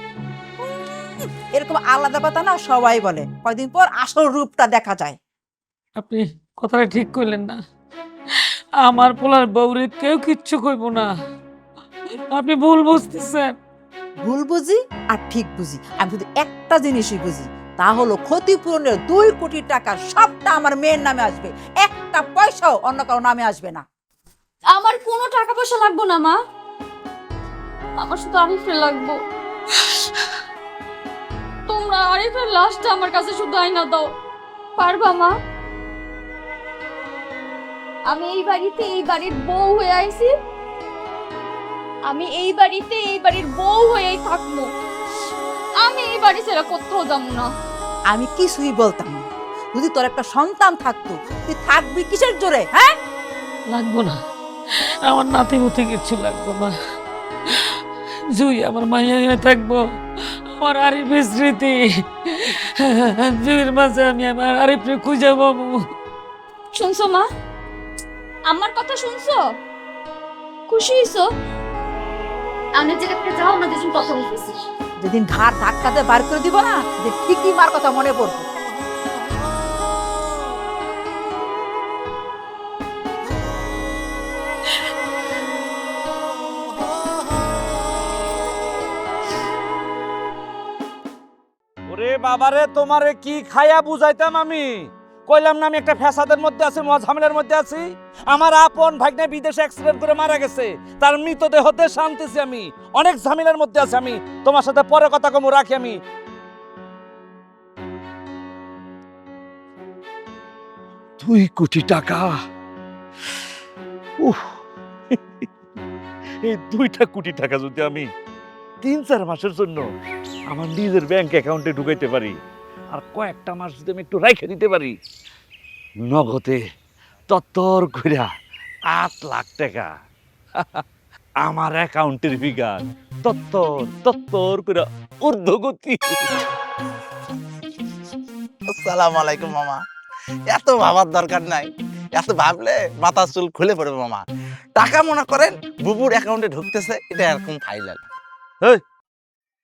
এরকম আলাদা কথা না সবাই বলে, কয়দিন পর আসল রূপটা দেখা যায়। আপনি কথাটা ঠিক কইলেন না। আমার পোলার বউরে কেউ কিচ্ছু কইব না। আপনি ভুল বুঝতেছেন। ভুল বুঝি আর ঠিক বুঝি, আমি শুধু একটা জিনিসই বুঝি, তা হলো ক্ষতিপূরণের 2 কোটি টাকা সবটা আমার মেয়ের নামে আসবে, একটা পয়সাও অন্য কারো নামে আসবে না। আমার কোনো টাকা পয়সা লাগবে না মা, আমার শুধু আরিফের লাগবে। তোমরা আরিফের লাশটা আমার কাছে শুধু আইনা দাও, পারবা মা? আমি এই বাড়িতে এই বাড়ির বউ হয়ে আইছি, আমি এই বাড়িতে এই বাড়ির বউ হয়েই থাকবো। আমি এই বাড়ি ছেড়ে কোথাও যাবো না। আমি কিছুই বলতাম না, যদি তোর একটা সন্তান থাকতো তুই থাকবি কিসের জোরে? হ্যাঁ, লাগবো না, আমার নাতি মুতি কিচ্ছু লাগবো না। জুই আমার মাইয়া হয়ে থাকবো, আমার আরিফের স্মৃতি। জুইয়ের মাঝে আমি আমার আরিফকে খুঁজে পাবো। শুনছো মা, আমার কথা শুনছো? খুশি হইছো? আনের জায়গাতে যাও, আমরা দুজন কথা বলতেছি। যেদিন ঘাড় ধাক্কাতে বার করে দিব না, যে ঠিকই মার কথা মনে পড়বে। ওরে বাবারে, তোমারে কি খাইয়া বুঝাইতাম আমি? কইলাম না আমি একটা ফ্যাসাদের মধ্যে আছি, ঝামেলার মধ্যে আছি। আমার আপন ভাগ্নে বিদেশে অ্যাক্সিডেন্ট করে মারা গেছে, তার মৃতদেহতে শান্তিছি আমি, অনেক ঝামেলার মধ্যে আছি আমি। তোমার সাথে পরে কথা কম রাখি আমি। 2 কোটি টাকা, উফ! এই 2টা কোটি টাকা যদি আমি 3-4 মাসের জন্য আমার নিজের ব্যাংক অ্যাকাউন্টে ঢুকাইতে পারি, আর কয়েকটা মাস যদি আমি একটু রেখে দিতে পারি, নগদে তত্তর কইরা 8 লাখ টাকা আমার অ্যাকাউন্টের ফিগার তত্তর কইরা ঊর্ধ্বগতি। আসসালামু আলাইকুম মামা। এত ভাবার দরকার নাই, এত ভাবলে মাথা চুল খুলে পড়বে মামা। টাকা মনে করেন বুবুর অ্যাকাউন্টে ঢুকতেছে, এটা এরকম ফাইনাল।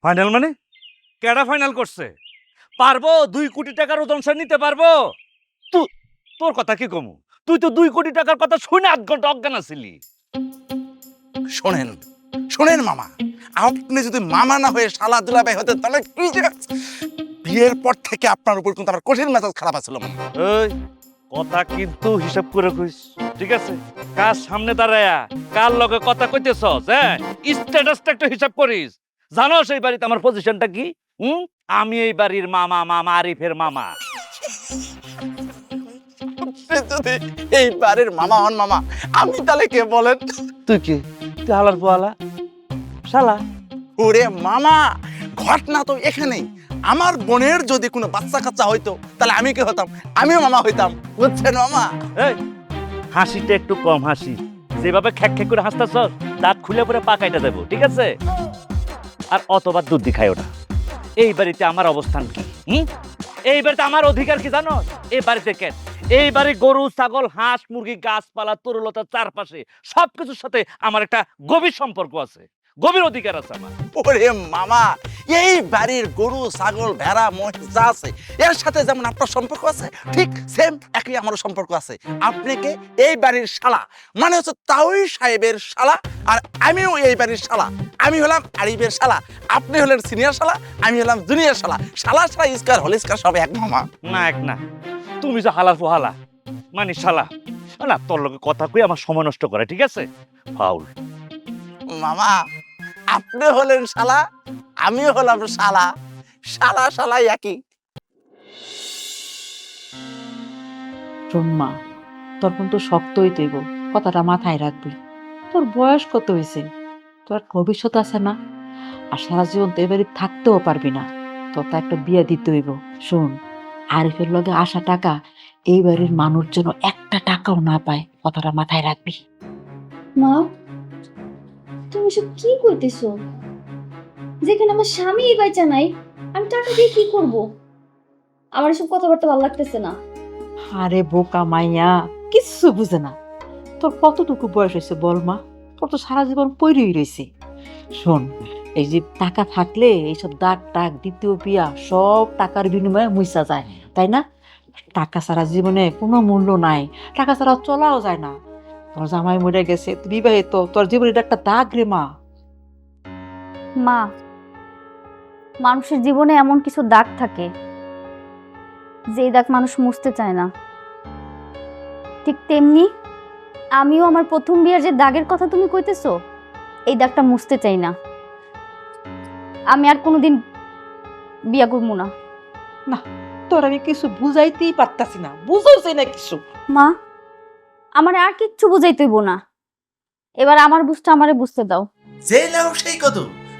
ফাইনাল মানে? কেডা ফাইনাল করছে? পারবো 2 কোটি টাকার ওজনসা নিতে পারবো? তোর কথা কি কমু? তুই তো 2 কোটি টাকার কথা শুনে 8 ঘন্টা অজ্ঞান আছিলি। শোনেন শোনেন মামা, আপনি যদি মামা না হয়ে শালা দুলাভাই হতেন তাহলে কি যে বিয়ের পর থেকে আপনার উপর কিন্তু আমার কঠিন মেজাজ খারাপ আছিল মামা। এই কথা কিন্তু হিসাব করে কইস, ঠিক আছে? কার সামনে দাঁড়ায়া কার লগে কথা কইতেছস, হ্যাঁ? স্ট্যাটাসটা একটু হিসাব করিস। জানোস এই বাড়িতে আমার পজিশনটা কি? আমি এই বাড়ির মামা, মামা আরিফের মামা। আপনি যদি এই বাড়ির মামা হন মামা, আমি তাহলে কে বলেন? তুই কি? তুই হালার পোয়ালা শালা। ওরে মামা, ঘটনা তো এখানেই। আমার বোনের যদি কোনো বাচ্চা কাচ্চা হইতো তাহলে আমি কে হতাম? আমিও মামা হইতাম, বুঝছেন মামা? এই হাসিটা একটু কম হাসি, যেভাবে খ্যাক খ্যাক করে হাসতেছ দাঁত খুলে পরে পা কাইটা দেবো, ঠিক আছে? আর অতবার দুধ দি খাইও না। এই বাড়িতে আমার অবস্থান কি? এই বাড়িতে আমার অধিকার কি জানো? এই বাড়িতে কেন? এই বাড়ি গরু, ছাগল, হাঁস, মুরগি, গাছপালা, তরুলতার চারপাশে সবকিছুর সাথে আমার একটা গভীর সম্পর্ক আছে, গভীর অধিকার আছে আমার। ওরে মামা, এই বাড়ির গরু, ছাগল, ভেড়া, মহিষ যা আছে এর সাথে যেমন আপনার সম্পর্ক আছে, ঠিক সেম একই আমারও সম্পর্ক আছে। আপনি কে? এই বাড়ির শালা, মানে হচ্ছে তাওই সাহেবের শালা, আর আমিও এই বাড়ির শালা। আমি হলাম আরিফের শালা, আপনি হলেন সিনিয়র শালা, আমি হলাম জুনিয়র শালা। শালা শালা ইস্কার হল ইস্কার সব এক মামা। না এক না, তুমি যে হালার পোহালা মানে শালা না, তোর লগে কথা কই আমার সময় নষ্ট করে, ঠিক আছে? ফাউল। মামা, আপনি হলেন শালা, আমি হলাম শালা, শালা শালা একই। মা, তোর কিন্তু শক্তই তৈব, কথাটা মাথায় রাখবি। তোর বয়স কত হয়েছে, তোর ভবিষ্যৎ আছে না? আর সারা জীবন তো এবারে থাকতেও পারবি না, তোর তো একটা বিয়ে দিতে হইব। শোন, আরিফের লগে আসা টাকা এই বাড়ির মানুষ যেন একটা টাকাও না পায়, কথাটা মাথায় রাখবি। মা, তুমি সব কি কইতেছো? যেখানে আমার স্বামী বাইচা নাই, আমি টাকা দিয়ে কি করব? আমার এসব কথাবার্তা ভালো লাগতেছে না। আরে বোকা মাইয়া, কিচ্ছু বুঝে না। তোর কতটুকু বয়স হয়েছে বল মা? তোর তো সারা জীবন পইরেই রয়েছে। শোন, এই যে টাকা থাকলে এইসব দাগ টাক, দ্বিতীয় বিয়া সব টাকার বিনিময়ে মুইসা যায়, তাই না? টাকা ছাড়া জীবনে কোনো মূল্য নাই, টাকা ছাড়া চলাও যায় না। তোর জামাই মরে গেছে, তুই বিবাহিত, তোর জীবনে এটা একটা দাগ রে মা। মা, মানুষের জীবনে এমন কিছু দাগ থাকে যে দাগ মানুষ মুছতে চায় না। ঠিক তেমনি আমিও আমার প্রথম বিয়ের যে দাগের কথা তুমি কইতেছো, এই দাগটা মুছতে চাই না। আমি আর কোনোদিন বিয়া করবো না। না, তোর আমি কিছু বুঝাইতেই পারতাছি না, বুঝাইছি না কিছু। মা, আমার আর কিচ্ছু বুঝাইতে হইব না, এবার আমার বুঝটা আমারে বুঝতে দাও। যেই নাও সেই কত,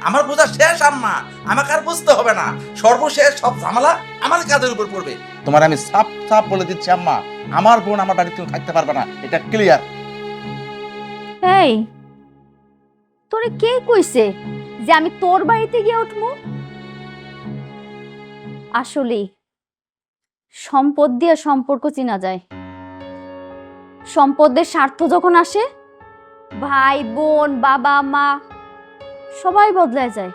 আমার বোঝা শেষ আম্মা, আমাকে আর বুঝতে হবে না। সর্বশেষ সব ঝামেলা আমার কাঁধের উপর পড়বে। তোমার আমি সাপ সাপ বলে দিচ্ছি আম্মা, আমার বোন আমার বাড়িতে থাকতে পারবে না, এটা ক্লিয়ার। এই, তোরে কে কইছে যে আমি তোর বাড়িতে গিয়ে উঠবো? আসলেই সম্পদ দিয়ে সম্পর্ক চেনা যায়। সম্পদের স্বার্থ যখন আসে ভাই বোন বাবা মা সবাই বদলায় যায়।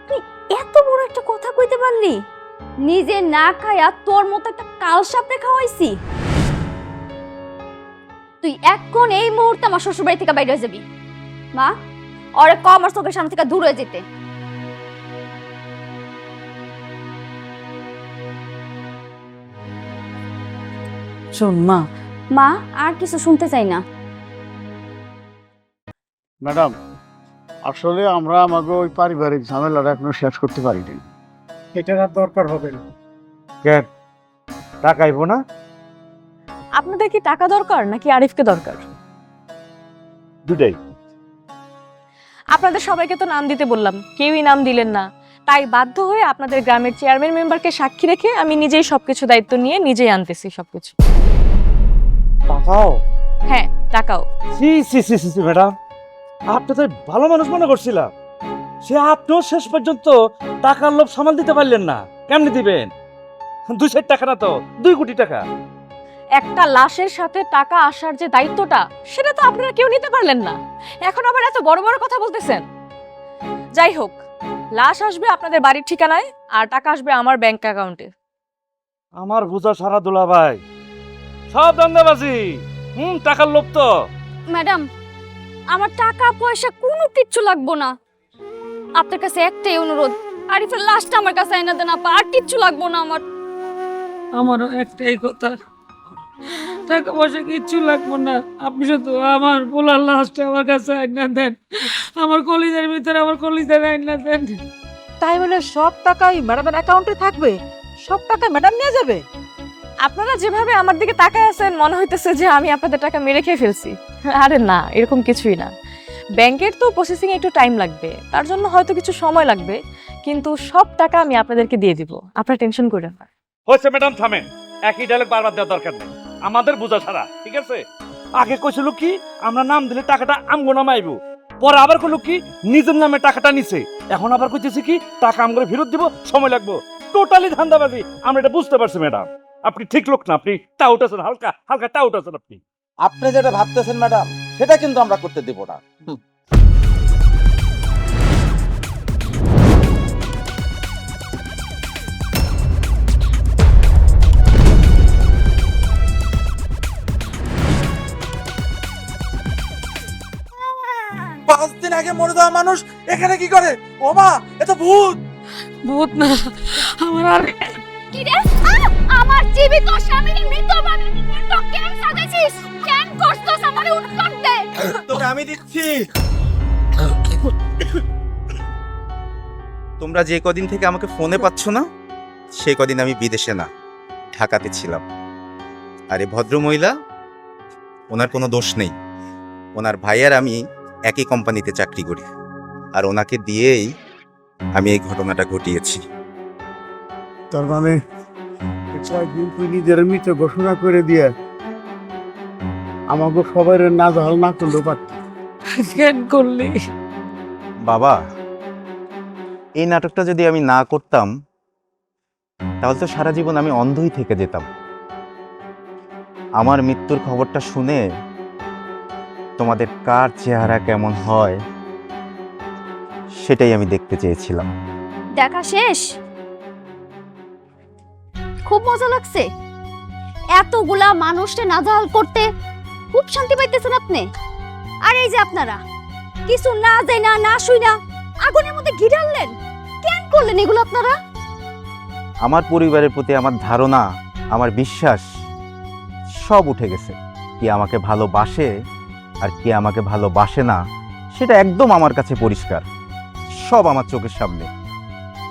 তুই এত বড় একটা কথা কইতে পারলি? নিজে না খায়া তোর মতো একটা কাল সাপে খাওয়াইছি। তুই এখন এই মুহূর্তে আমার শ্বশুর বাড়ি থেকে বাইরে হয়ে যাবি। মা ওরে ক আমার চোখের সামনে থেকে দূর হয়ে যেতে। শোন মা, মা আর কিছু শুনতে চাই না। ম্যাডাম, আসলে আমরা আমাকে ওই পারিবারিক ঝামেলাটা এখনো শেষ করতে পারিনি। এটার আর দরকার হবে না। কেন টাকা আইবো না? আপনাদের কি টাকা দরকার নাকি আরিফকে দরকার? দুটাই। আপনাদের সবাইকে তো নাম দিতে বললাম, কেউই নাম দিলেন না। তাই বাধ্য হয়ে আপনাদের গ্রামের চেয়ারম্যান মেম্বারকে সাক্ষী রেখে আমি নিজেই সবকিছু দায়িত্ব নিয়ে নিজেই আনতেছি সবকিছু। টাকাও? হ্যাঁ, টাকাও। সি সি সি সি সি ম্যাডাম, আপনি তো ভালো মানুষ মনে করছিলাম, সে আপনিও শেষ পর্যন্ত টাকার লোভ সামাল দিতে পারলেন না। কেমনি দিবেন? 2 টাকা না তো 2 কোটি টাকা। একটা লাশের সাথে টাকা আসার যে দায়িত্বটা, সেটা তো আপনারা কেউ নিতে পারলেন না। এখন আবার এত বড় বড় কথা বলতেছেন। যাই হোক, লাশ আসবে আপনাদের বাড়ির ঠিকানায় আর টাকা আসবে আমার ব্যাংক অ্যাকাউন্টে। আমার বুঝা সারা দুলা ভাই, সব দান্দাবাজি। টাকার লোভ তো। ম্যাডাম, আমার টাকা পয়সা কোনো কিচ্ছু লাগবো না। আপনার কাছে একটাই অনুরোধ, আরিফের লাশটা আমার কাছে এনে দেন আপা, আর কিচ্ছু লাগবো না আমার। আমারও একটাই কথা, টাকা পয়সা কিচ্ছু লাগবে না, আপনি শুধু আমার পোলার লাশটা আমার কাছে আইনা দেন, আমার কলিজার ভিতরে আমার কলিজার আইনা দেন। তাই বলে সব টাকাই ম্যাডামের অ্যাকাউন্টে থাকবে? সব টাকা ম্যাডাম নিয়ে যাবে? আপনারা যেভাবে আমার দিকে তাকায় আছেন, মনে হইতেছে যে আমি আপনাদের টাকা মেরে খেয়ে ফেলছি। আরে না, এরকম কিছুই না। ব্যাংকের তো প্রসেসিং একটু টাইম লাগবে, তার জন্য হয়তো কিছু সময় লাগবে, কিন্তু সব টাকা আমি আপনাদেরকে দিয়ে দিব, আপনারা টেনশন করেন না। হয়েছে ম্যাডাম, থামেন। একই ডায়লগ বারবার দেওয়ার দরকার নেই, আমাদের বোঝা ছাড়া। ঠিক আছে? আগে কইছিল কি আমরা নাম দিলে টাকাটা আমগো নামে আইবো, পরে আবার কইলো কি নিজের নামে টাকাটা নিছে, এখন আবার কইতেছে কি টাকা আমগো ফেরত দিব, সময় লাগবে। টোটালি ধান্দাবাজি। আমরা এটা বুঝতে পারছি ম্যাডাম, আপনি ঠিক লোক না, আপনি টাউট আছেন, হালকা হালকা টাউট আছেন আপনি। আপনি যেটা ভাবতেছেন ম্যাডাম, সেটা কিন্তু আমরা করতে দেব না। পাঁচ দিন আগে মরে যাওয়া মানুষ এখানে কি করে? ও মা, এ তো ভূত। ভূত না, আমার আর কি রে? আমার জীবিত স্বামীর মৃত বাড়ির তো কেন সাজাইছিস? কেন করছস? আমারে উত্তর দে। তোকে আমি দিচ্ছি। তোমরা যে কদিন থেকে আমাকে ফোনে পাচ্ছ না, সেই কদিন আমি বিদেশে না, ঢাকাতে ছিলাম। আরে ভদ্র মহিলা, ওনার কোনো দোষ নেই। ওনার ভাই আর আমি একই কোম্পানিতে চাকরি করি, আর ওনাকে দিয়েই আমি এই ঘটনাটা ঘটিয়েছি। তার মানে কয়েকদিন তুই নিজের মৃত ঘোষণা করে দিয়ে আমাকে সবাই না জল না করলেও পারতি। কেন করলি? বাবা, এই নাটকটা যদি আমি না করতাম, তাহলে তো সারা জীবন আমি অন্ধই থেকে যেতাম। আমার মৃত্যুর খবরটা শুনে তোমাদের কার চেহারা কেমন হয় সেটাই আমি দেখতে চেয়েছিলাম। দেখা শেষ? খুব মজা লাগছে? এতগুলা মানুষকে নাজাল করতে খুব শান্তি পাইতেছেন আপনি? আর এই যে আপনারা কিছু না যায় না না শুই না আগুনের মধ্যে ঘি ঢাললেন, কেন করলেন এগুলো আপনারা? আমার পরিবারের প্রতি আমার ধারণা, আমার বিশ্বাস সব উঠে গেছে। কি আমাকে ভালোবাসে আর কি আমাকে ভালোবাসে না, সেটা একদম আমার কাছে পরিষ্কার, সব আমার চোখের সামনে।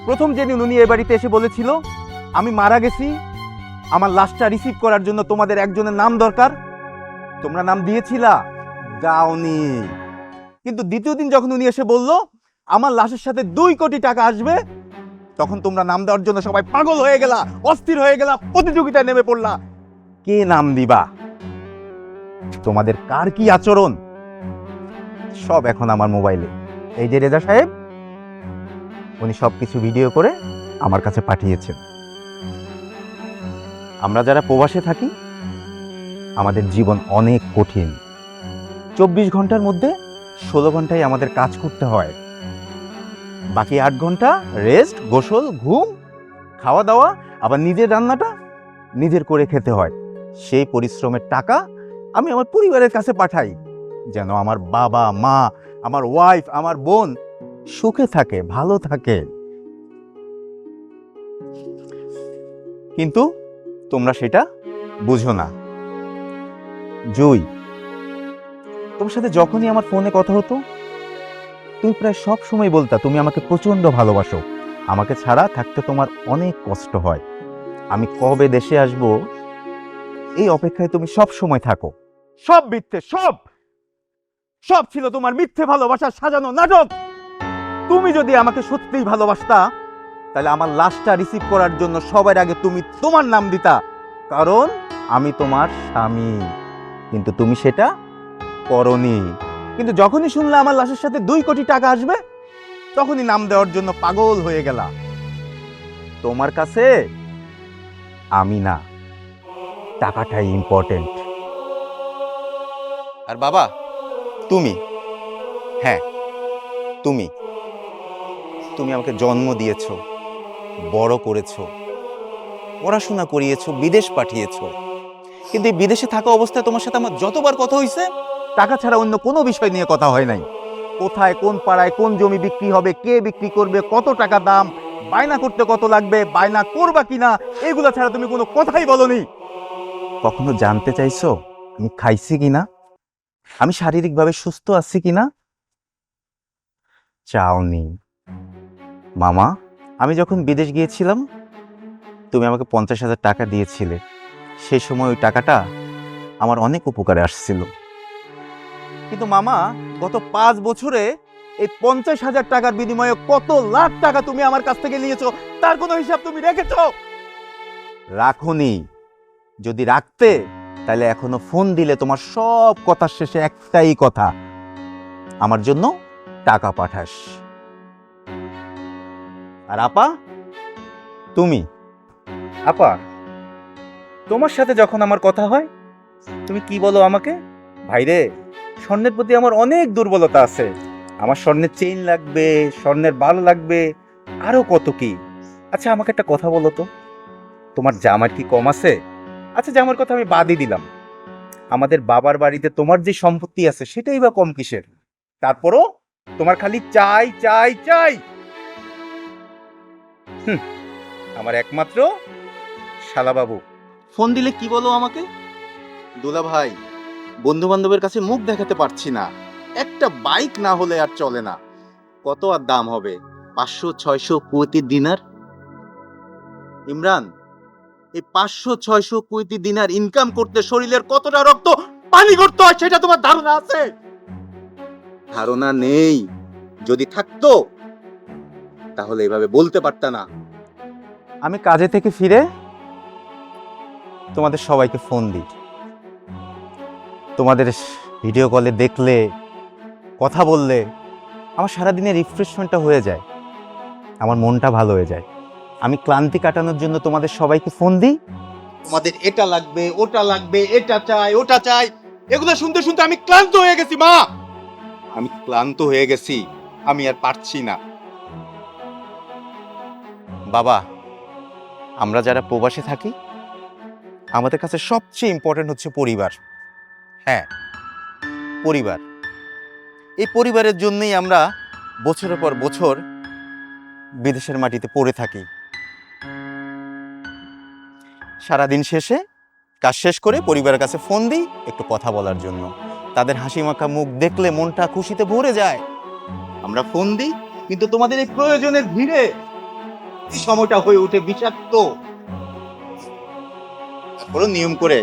প্রথম যেদিন উনি এ বাড়িতে এসে বলেছিল আমি মারা গেছি, আমার লাশটা রিসিভ করার জন্য তোমাদের একজনের নাম দরকার, তোমরা নাম দিয়েছিলা? দাওনি। কিন্তু দ্বিতীয় দিন যখন উনি এসে বলল আমার লাশের সাথে 2 কোটি টাকা আসবে, তখন তোমরা নাম দেওয়ার জন্য সবাই পাগল হয়ে গেলা, অস্থির হয়ে গেলা, প্রতিযোগিতায় নেমে পড়লা। কে নাম দিবা? তোমাদের কার কি আচরণ সব এখন আমার মোবাইলে। এই যে রেজা সাহেব, উনি সবকিছু ভিডিও করে আমার কাছে পাঠিয়েছেন। আমরা যারা প্রবাসে থাকি, আমাদের জীবন অনেক কঠিন, 24 ঘন্টার মধ্যে 16 ঘন্টায় আমাদের কাজ করতে হয়, বাকি 8 ঘন্টা রেস্ট, গোসল, ঘুম, খাওয়া দাওয়া, আবার নিজের রান্নাটা নিজের করে খেতে হয়। সেই পরিশ্রমের টাকা আমি আমার পরিবারের কাছে পাঠাই, যেন আমার বাবা মা, আমার ওয়াইফ, আমার বোন সুখে থাকে, ভালো থাকে। কিন্তু তোমরা সেটা বুঝো না। জুই, তোমার সাথে যখনই আমার ফোনে কথা হতো, তুমি প্রায় সব সময় বলতা তুমি আমাকে প্রচন্ড ভালোবাসো, আমাকে ছাড়া থাকতে তোমার অনেক কষ্ট হয়, আমি কবে দেশে আসব এই অপেক্ষায় তুমি সব সময় থাকো। সব মিথ্যে, সব সব ছিল তোমার মিথ্যে ভালোবাসার সাজানো নাটক। তুমি যদি আমাকে সত্যিই ভালোবাসতা, তাহলে আমার লাশটা রিসিভ করার জন্য সবার আগে তুমি তোমার নাম দিতা, কারণ আমি তোমার স্বামী। কিন্তু তুমি সেটা করনি। কিন্তু যখনই শুনলে আমার লাশের সাথে 2 কোটি টাকা আসবে, তখনই নাম দেওয়ার জন্য পাগল হয়ে গেলা। তোমার কাছে আমি না, টাকাটাই ইম্পর্টেন্ট। আর বাবা, তুমি, হ্যাঁ তুমি তুমি আমাকে জন্ম দিয়েছো, বড় করেছো, পড়াশোনা করিয়েছো, বিদেশ পাঠিয়েছো। কিন্তু এই বিদেশে থাকা অবস্থায় তোমার সাথে আমার যতবার কথা হয়েছে, টাকা ছাড়া অন্য কোনো বিষয় নিয়ে কথা হয় নাই। কোথায়, কোন পাড়ায় কোন জমি বিক্রি হবে, কে বিক্রি করবে, কত টাকা দাম, বায়না করতে কত লাগবে, বায়না করবা কিনা, এগুলো ছাড়া তুমি কোনো কথাই বলনি। কখনো জানতে চাইছো আমি খাইছি কিনা, আমি শারীরিকভাবে সুস্থ আছি কিনা? চাওনি। মামা, আমি যখন বিদেশ গিয়েছিলাম, তুমি আমাকে 50,000 টাকা দিয়েছিলে। সেই সময় ওই টাকাটা আমার অনেক উপকারে আসছিল। কিন্তু মামা, গত 5 বছরে এই 50,000 টাকার বিনিময়ে কত লাখ টাকা তুমি আমার কাছ থেকে নিয়েছো, তার কোনো হিসাব তুমি রেখেছো? রাখোনি। যদি রাখতে, তাহলে এখনো ফোন দিলে তোমার সব কথার শেষে একটাই কথা, আমার জন্য টাকা পাঠাস। আর আপা, তুমি আপা, তোমার সাথে যখন আমার কথা হয়, তুমি কি বলো আমাকে? ভাইরে, স্বর্ণের প্রতি আমার অনেক দুর্বলতা আছে, আমার স্বর্ণের চেইন লাগবে, স্বর্ণের বাল লাগবে, আরো কত কি। আচ্ছা, আমাকে একটা কথা বলো তো, তোমার জামার কি কম আছে? আচ্ছা, জামার কথা আমি বাদই দিলাম, আমাদের বাবার বাড়িতে তোমার যে সম্পত্তি আছে সেটাই বা কম কিসের? তারপরও তোমার খালি চাই চাই চাই। আমার একমাত্র শালাবাবু ফোন দিলে কি বলো আমাকে? দুলা ভাই, বন্ধু বান্ধবের কাছে মুখ দেখাতে পারছি না, একটা বাইক না হলে আর চলে না। কত আর দাম হবে? 500-600 কুয়েতি দিনার। ইমরান, এই 500-600 কুয়েতি দিনার ইনকাম করতে শরীরের কতটা রক্ত পানি করতে হয় সেটা তোমার ধারণা আছে? ধারণা নেই। যদি থাকতো তাহলে এভাবে বলতে পারতা না। আমি কাজে থেকে ফিরে তোমাদের সবাইকে ফোন দিই, তোমাদের ভিডিও কলে দেখলে, কথা বললে আমার সারাদিনের রিফ্রেশমেন্টটা হয়ে যায়, আমার মনটা ভালো হয়ে যায়। আমি ক্লান্তি কাটানোর জন্য তোমাদের সবাইকে ফোন দিই, তোমাদের এটা লাগবে, ওটা লাগবে, এটা চাই, ওটা চাই, এগুলো শুনতে শুনতে আমি ক্লান্ত হয়ে গেছি মা, আমি ক্লান্ত হয়ে গেছি, আমি আর পারছি না। বাবা, আমরা যারা প্রবাসে থাকি, আমাদের কাছে সবচেয়ে ইম্পর্টেন্ট হচ্ছে পরিবার। হ্যাঁ, পরিবার। এই পরিবারের জন্যই আমরা বছরের পর বছর বিদেশের মাটিতে পড়ে থাকি। সারাদিন শেষে কাজ শেষ করে পরিবারের কাছে ফোন দিই একটু কথা বলার জন্য। তাদের হাসি মাখা মুখ দেখলে মনটা খুশিতে ভরে যায়। আমরা ফোন দিই, কিন্তু তোমাদের এই প্রয়োজনের ভিড়ে এই সময়টা হয়ে ওঠে বিষাক্ত। তারপরও নিয়ম করে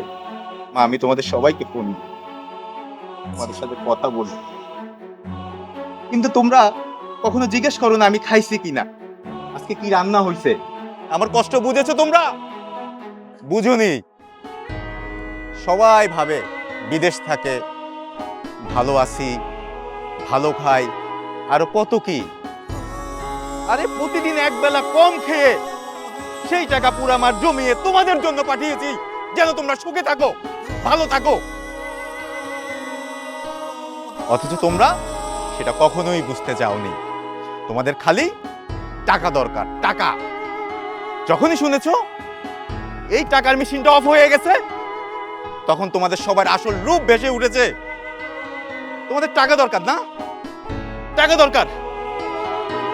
মা, আমি তোমাদের সবাইকে ফোন দিই, তোমাদের সাথে কথা বলি, কিন্তু তোমরা কখনো জিজ্ঞেস করো না আমি খাইছি কিনা, আজকে কি রান্না হয়েছে। আমার কষ্ট বুঝেছো তোমরা? বুঝুনি। সবাই ভাবে বিদেশ থাকে, ভালো আছি, ভালো খাই, আরো কত কি। আরে প্রতিদিন একবেলা কম খেয়ে সেই টাকা পুরো আমার জমিয়ে তোমাদের জন্য পাঠিয়েছি, যেন তোমরা সুখে থাকো, ভালো থাকো। অথচ তোমরা সেটা কখনোই বুঝতে চাওনি। তোমাদের খালি টাকা দরকার, টাকা। যখনই শুনেছো এই টাকার মেশিনটা অফ হয়ে গেছে, তখন তোমাদের সবার আসল রূপ ভেসে উঠেছে। তোমাদের টাকা দরকার না? টাকা দরকার,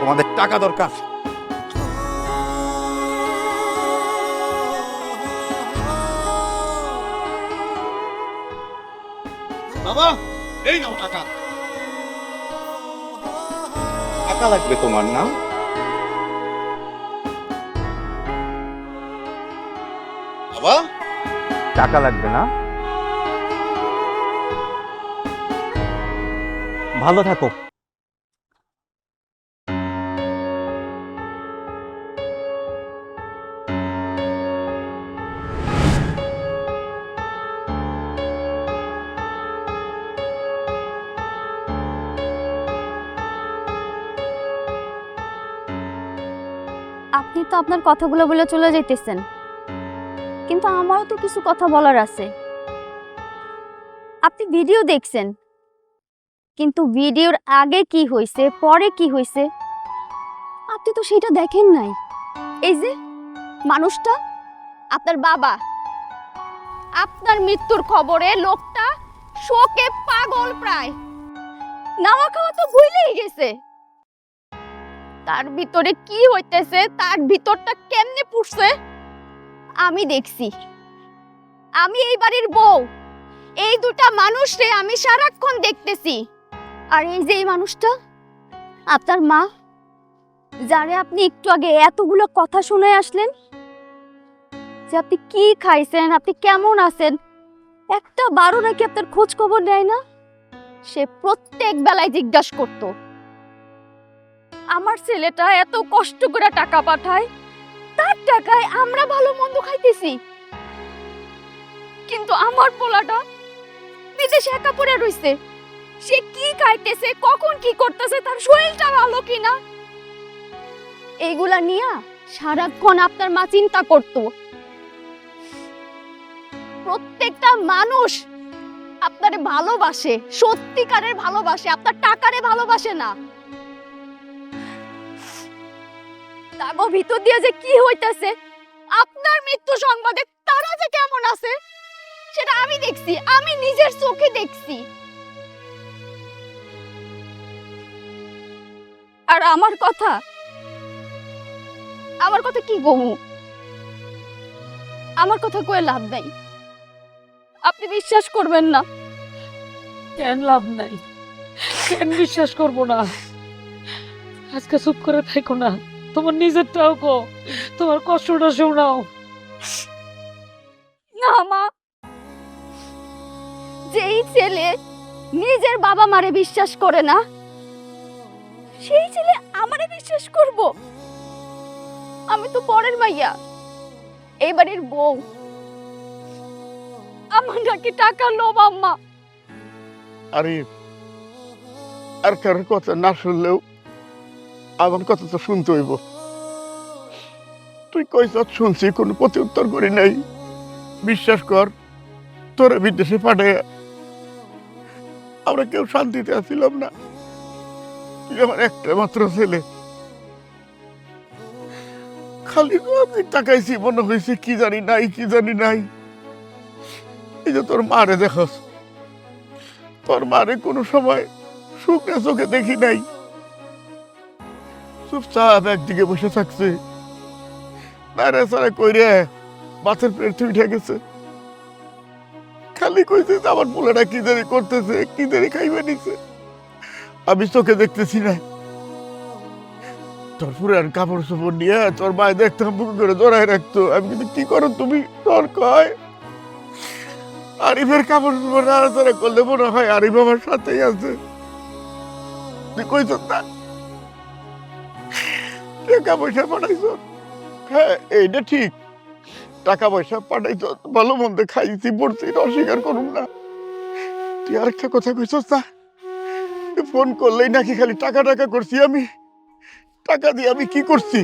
তোমাদের টাকা দরকার। বাবা, এই নাও টাকা। টাকা লাগবে তোমার না? বাবা, টাকা লাগবে না? ভালো থাকো। আপনি তো আপনার কথাগুলো বলে চলে যাইতেছেন, কিন্তু আমারও তো কিছু কথা বলার আছে। আপনি ভিডিও দেখছেন, কিন্তু ভিডিওর আগে কি হয়েছে পরে কি হয়েছে আপনি তো সেটা দেখেন নাই। এই যে মানুষটা আপনার বাবা, আপনার মৃত্যুর খবরে লোকটা শোকে পাগল, প্রায় নাওয়া খাওয়া তো ভুলেই গেছে। তার ভিতরে কি হইতেছে, তার ভিতরটা কেমনে পুষছে আমি দেখছি। আমি এই বাড়ির বউ, এই দুটা মানুষরে আমি সারাক্ষণ দেখতেছি। আর এই যে এই মানুষটা আপনার মা, যারে আপনি একটু আগে এতগুলো কথা শুনে আসলেন, যে আপনি কি খাইছেন, আপনি কেমন আছেন, একটা বারো নাকি আপনার খোঁজ খবর নেয় না। সে প্রত্যেক বেলায় জিজ্ঞাসা করতো আমার ছেলেটা এত কষ্ট করে টাকা পাঠায়, তার টাকায় আমরা ভালো মন্দ খাইতেছি, কিন্তু আমার পোলাটা বিদেশে একা পড়ে রইছে। সে কি খাইতেছে, কখন কি করতেছে, তার শরীরটা ভালো কিনা, এইগুলা নিয়ে সারাক্ষণ আপনার মা চিন্তা করত। প্রত্যেকটা মানুষ আপনারে ভালোবাসে, সত্যিকারের ভালোবাসে, আপনার টাকারে ভালোবাসে না। তাগো ভিতর দিয়ে যে কি হইতেছে, আপনার মৃত্যু সংবাদে তারা যে কেমন আছে সেটা আমি দেখছি, আমি নিজের চোখে দেখছি। আর আমার কথা কি গমু, আমার কথা কয়ে লাভ নাই। আপনি বিশ্বাস করবেন না। কেন লাভ নাই? কেন বিশ্বাস করবো না? আজকে চুপ করে থাকো না, তোমার নিজেরটাও কো, তোমার কষ্টটা শোনাও। না মা, যেই ছেলে নিজের বাবা মারে বিশ্বাস করে না, সেই ছেলে আমারে বিশ্বাস করব? আমি তো পরের মাইয়া, এই বাড়ির বউ। আমার নাকি টাকা লোভ আম্মা। আরে আর কারোর কথা না শুনলেও আমার কথা তো শুনতে হইব। তুই কইস শুনছি, কোনো প্রতি উত্তর করি নাই। বিশ্বাস কর, তোরা বিদেশে পাঠায় আমরা কেউ শান্তিতে আসছিলাম না। তুই আমার একটা মাত্র ছেলে, খালি তাকাইছি, মনে হয়েছে কি জানি নাই, কি জানি নাই। এই যে তোর মারে দেখস, তোর মারে কোনো সময় শুকনা চোখে দেখি নাই। চুপচাপ একদিকে বসে থাকছে, নারে সারে কইরে মাছের প্লেট উঠে গেছে। খালি কইছে আমার পোলাটা কি জানি করতেছে, কি জানি খাইবে নিছে, আমি চোখে দেখতেছি না। তোর পুরান কাপড় চোপড় নিয়ে তোর মায় দেখতাম বুক করে জড়াই রাখতো। আমি কিন্তু কি করো তুমি, তোর কয় আরিফের কাপড় চোপড় নাড়াচাড়া করলে মনে হয় আরিফ আমার সাথেই আছে। তুই কইছ না টাকা পয়সা পাঠাইছ? হ্যাঁ, এইটা ঠিক, টাকা পয়সা পাঠাইছ, ভালো মন্দ খাইছি পড়ছি, অস্বীকার করুন না। তুই আরেকটা কথা কইছ না, ফোন করলেই নাকি খালি টাকা টাকা করছি। আমি টাকা দিয়ে আমি কি করছি?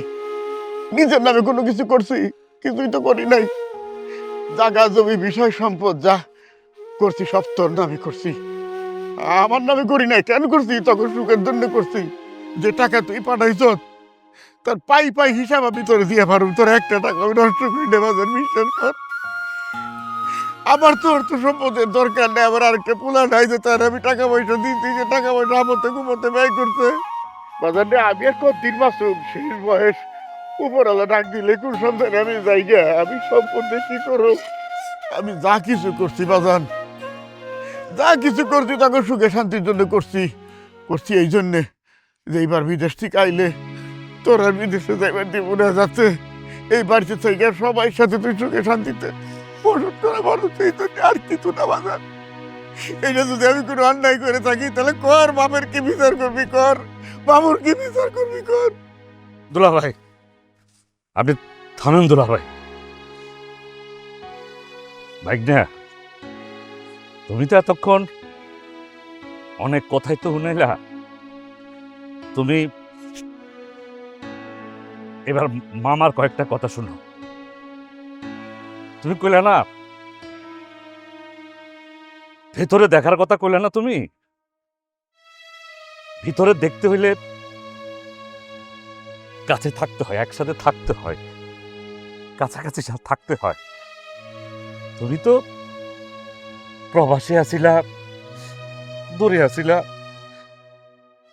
নিজের নামে কোনো কিছু করছি? কিছুই তো করি নাই। জাগা জমি বিষয় সম্পদ যা করছি সব তোর নামে করছি। আমার নামে করি নাই, কেন করছি? তখন সুখের জন্য করছি। যে টাকা তুই পাঠাইছ তার পাই পাই হিসাব আমি তোরে দিয়ে পারব, তোর একটা টাকা আমি নষ্ট করি না বাজার, বিশ্বাস কর। আমার তো অর্থ সম্পদের দরকার নেই, আমার আরেকটা পোলা নাই যে তার আমি টাকা পয়সা দিচ্ছি, যে টাকা পয়সা আমতে ঘুমোতে ব্যয় করছে বাজার নিয়ে। আমি আর কতদিন মাসুম, শেষ বয়স, উপরওয়ালা ডাক দিলে কোন সন্তান আমি যাই না, আমি সম্পদে কি করো? আমি যা কিছু করছি বাজান, যা কিছু করছি তখন সুখে শান্তির জন্য করছি। এই জন্যে যে এইবার বিদেশ থেকে আইলে তোর আর বিদেশে যাইবার দিব না, যাচ্ছে এই বাড়িতে থেকে সবাই সাথে তুই সুখে শান্তিতে বসত করে মানুষ, এই জন্য আর কিছু না বাজান। এটা যদি আমি কোনো অন্যায় করে থাকি তাহলে কর, বাপের কি বিচার করবি কর, বাবুর কি বিচার করবি কর। দুলা ভাই, আপনি থামেন দুলা ভাই। ভাইগনা, তুমি তো এতক্ষণ অনেক কথাই তো শুনাইলা, তুমি এবার মামার কয়েকটা কথা শুনো। তুমি কইলে না ভেতরে দেখার কথা, কইলে না তুমি ভিতরে দেখতে হইলে কাছে থাকতে হয়, একসাথে থাকতে হয়, কাছাকাছি থাকতে হয়। তুমি তো প্রবাসে আছিলা, দূরে আছিলা,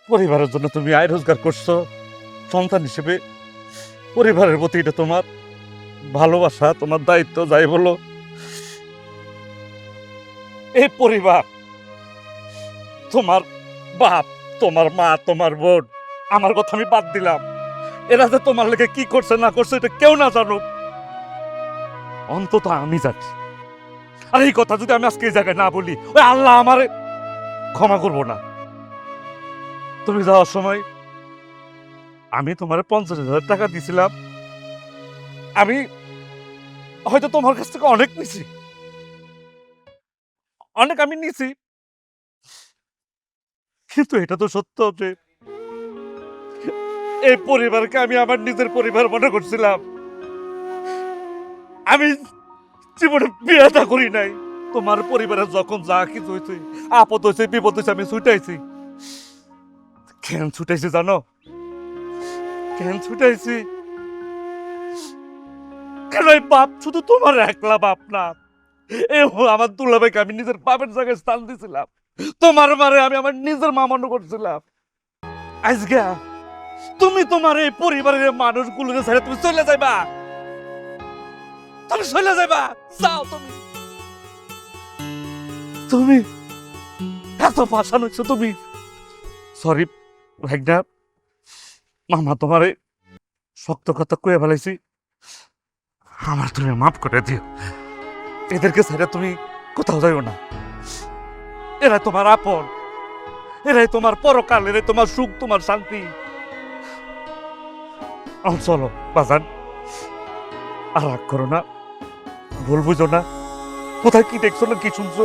পরিবারের জন্য তুমি আয় রোজগার করছো, সন্তান হিসেবে পরিবারের প্রতি এটা তোমার ভালোবাসা, তোমার দায়িত্ব, যাই বলো। এই পরিবার, তোমার বাপ, তোমার মা, তোমার বোন, আমার কথা আমি বাদ দিলাম, এরা যে তোমার লেগে কি করছে না করছে এটা কেউ না জানুক, অন্তত আমি জানি। আর এই কথা যদি আমি আজকে এই জায়গায় না বলি, ওই আল্লাহ আমারে ক্ষমা করবো না। তুমি যাওয়ার সময় আমি তোমার 50,000 টাকা দিছিলাম, আমি হয়তো তোমার কাছ থেকে অনেক নিছি, অনেক আমি নিছি, কিন্তু এটা তো সত্য যে এই পরিবারকে আমি আমার নিজের পরিবার মনে করছিলাম। আমি জীবনে বিয়েটা করি নাই। তোমার পরিবারে যখন যা কিছু হয়েছে, আপদ হয়েছে, বিপদ হয়েছে, আমি ছুটাইছি। কেন ছুটাইছি জানো? কেন ছুটাইছি? কেন এই বাপ শুধু তোমার একলা বাপ না, এ আমার দুলাভাইকে আমি নিজের বাপের জায়গায় স্থান দিছিলাম, তোমার মারে আমি আমার নিজের মা মনে করছিলাম। আজকে তুমি তোমার এই পরিবারের মানুষগুলোকে ছেড়ে তুমি চলে যাইবা, তুমি চলে যাইবা, যাও। তুমি এত ভাষা নইছো তুমি। সরি ভাইগনা, মামা তোমারে শক্ত কথা কয়ে ফেলাইছি, আমার তুমি মাফ করে দিও। এদেরকে ছেড়ে তুমি কোথাও যাইও না, এরা তোমার আপন, এরাই তোমার পরকাল, এরাই তোমার সুখ, তোমার শান্তি। চলো বাজান, আর রাগ করো না, ভুল বুঝো না। কোথায় কি দেখছো না কি শুনছো,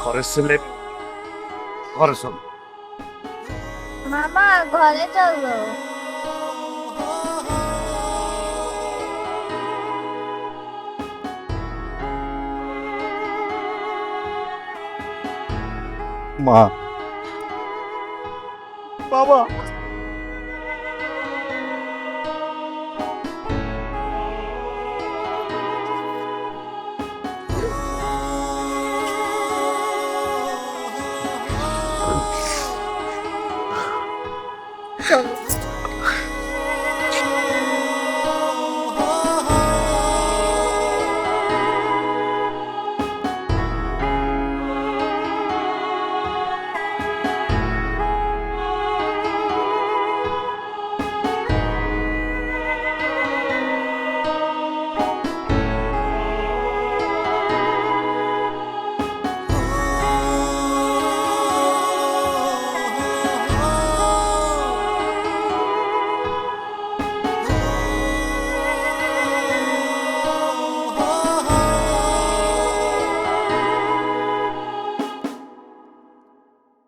ঘরের ছেলে ঘরে চলো। মামা ঘরে চলো। মা, বাবা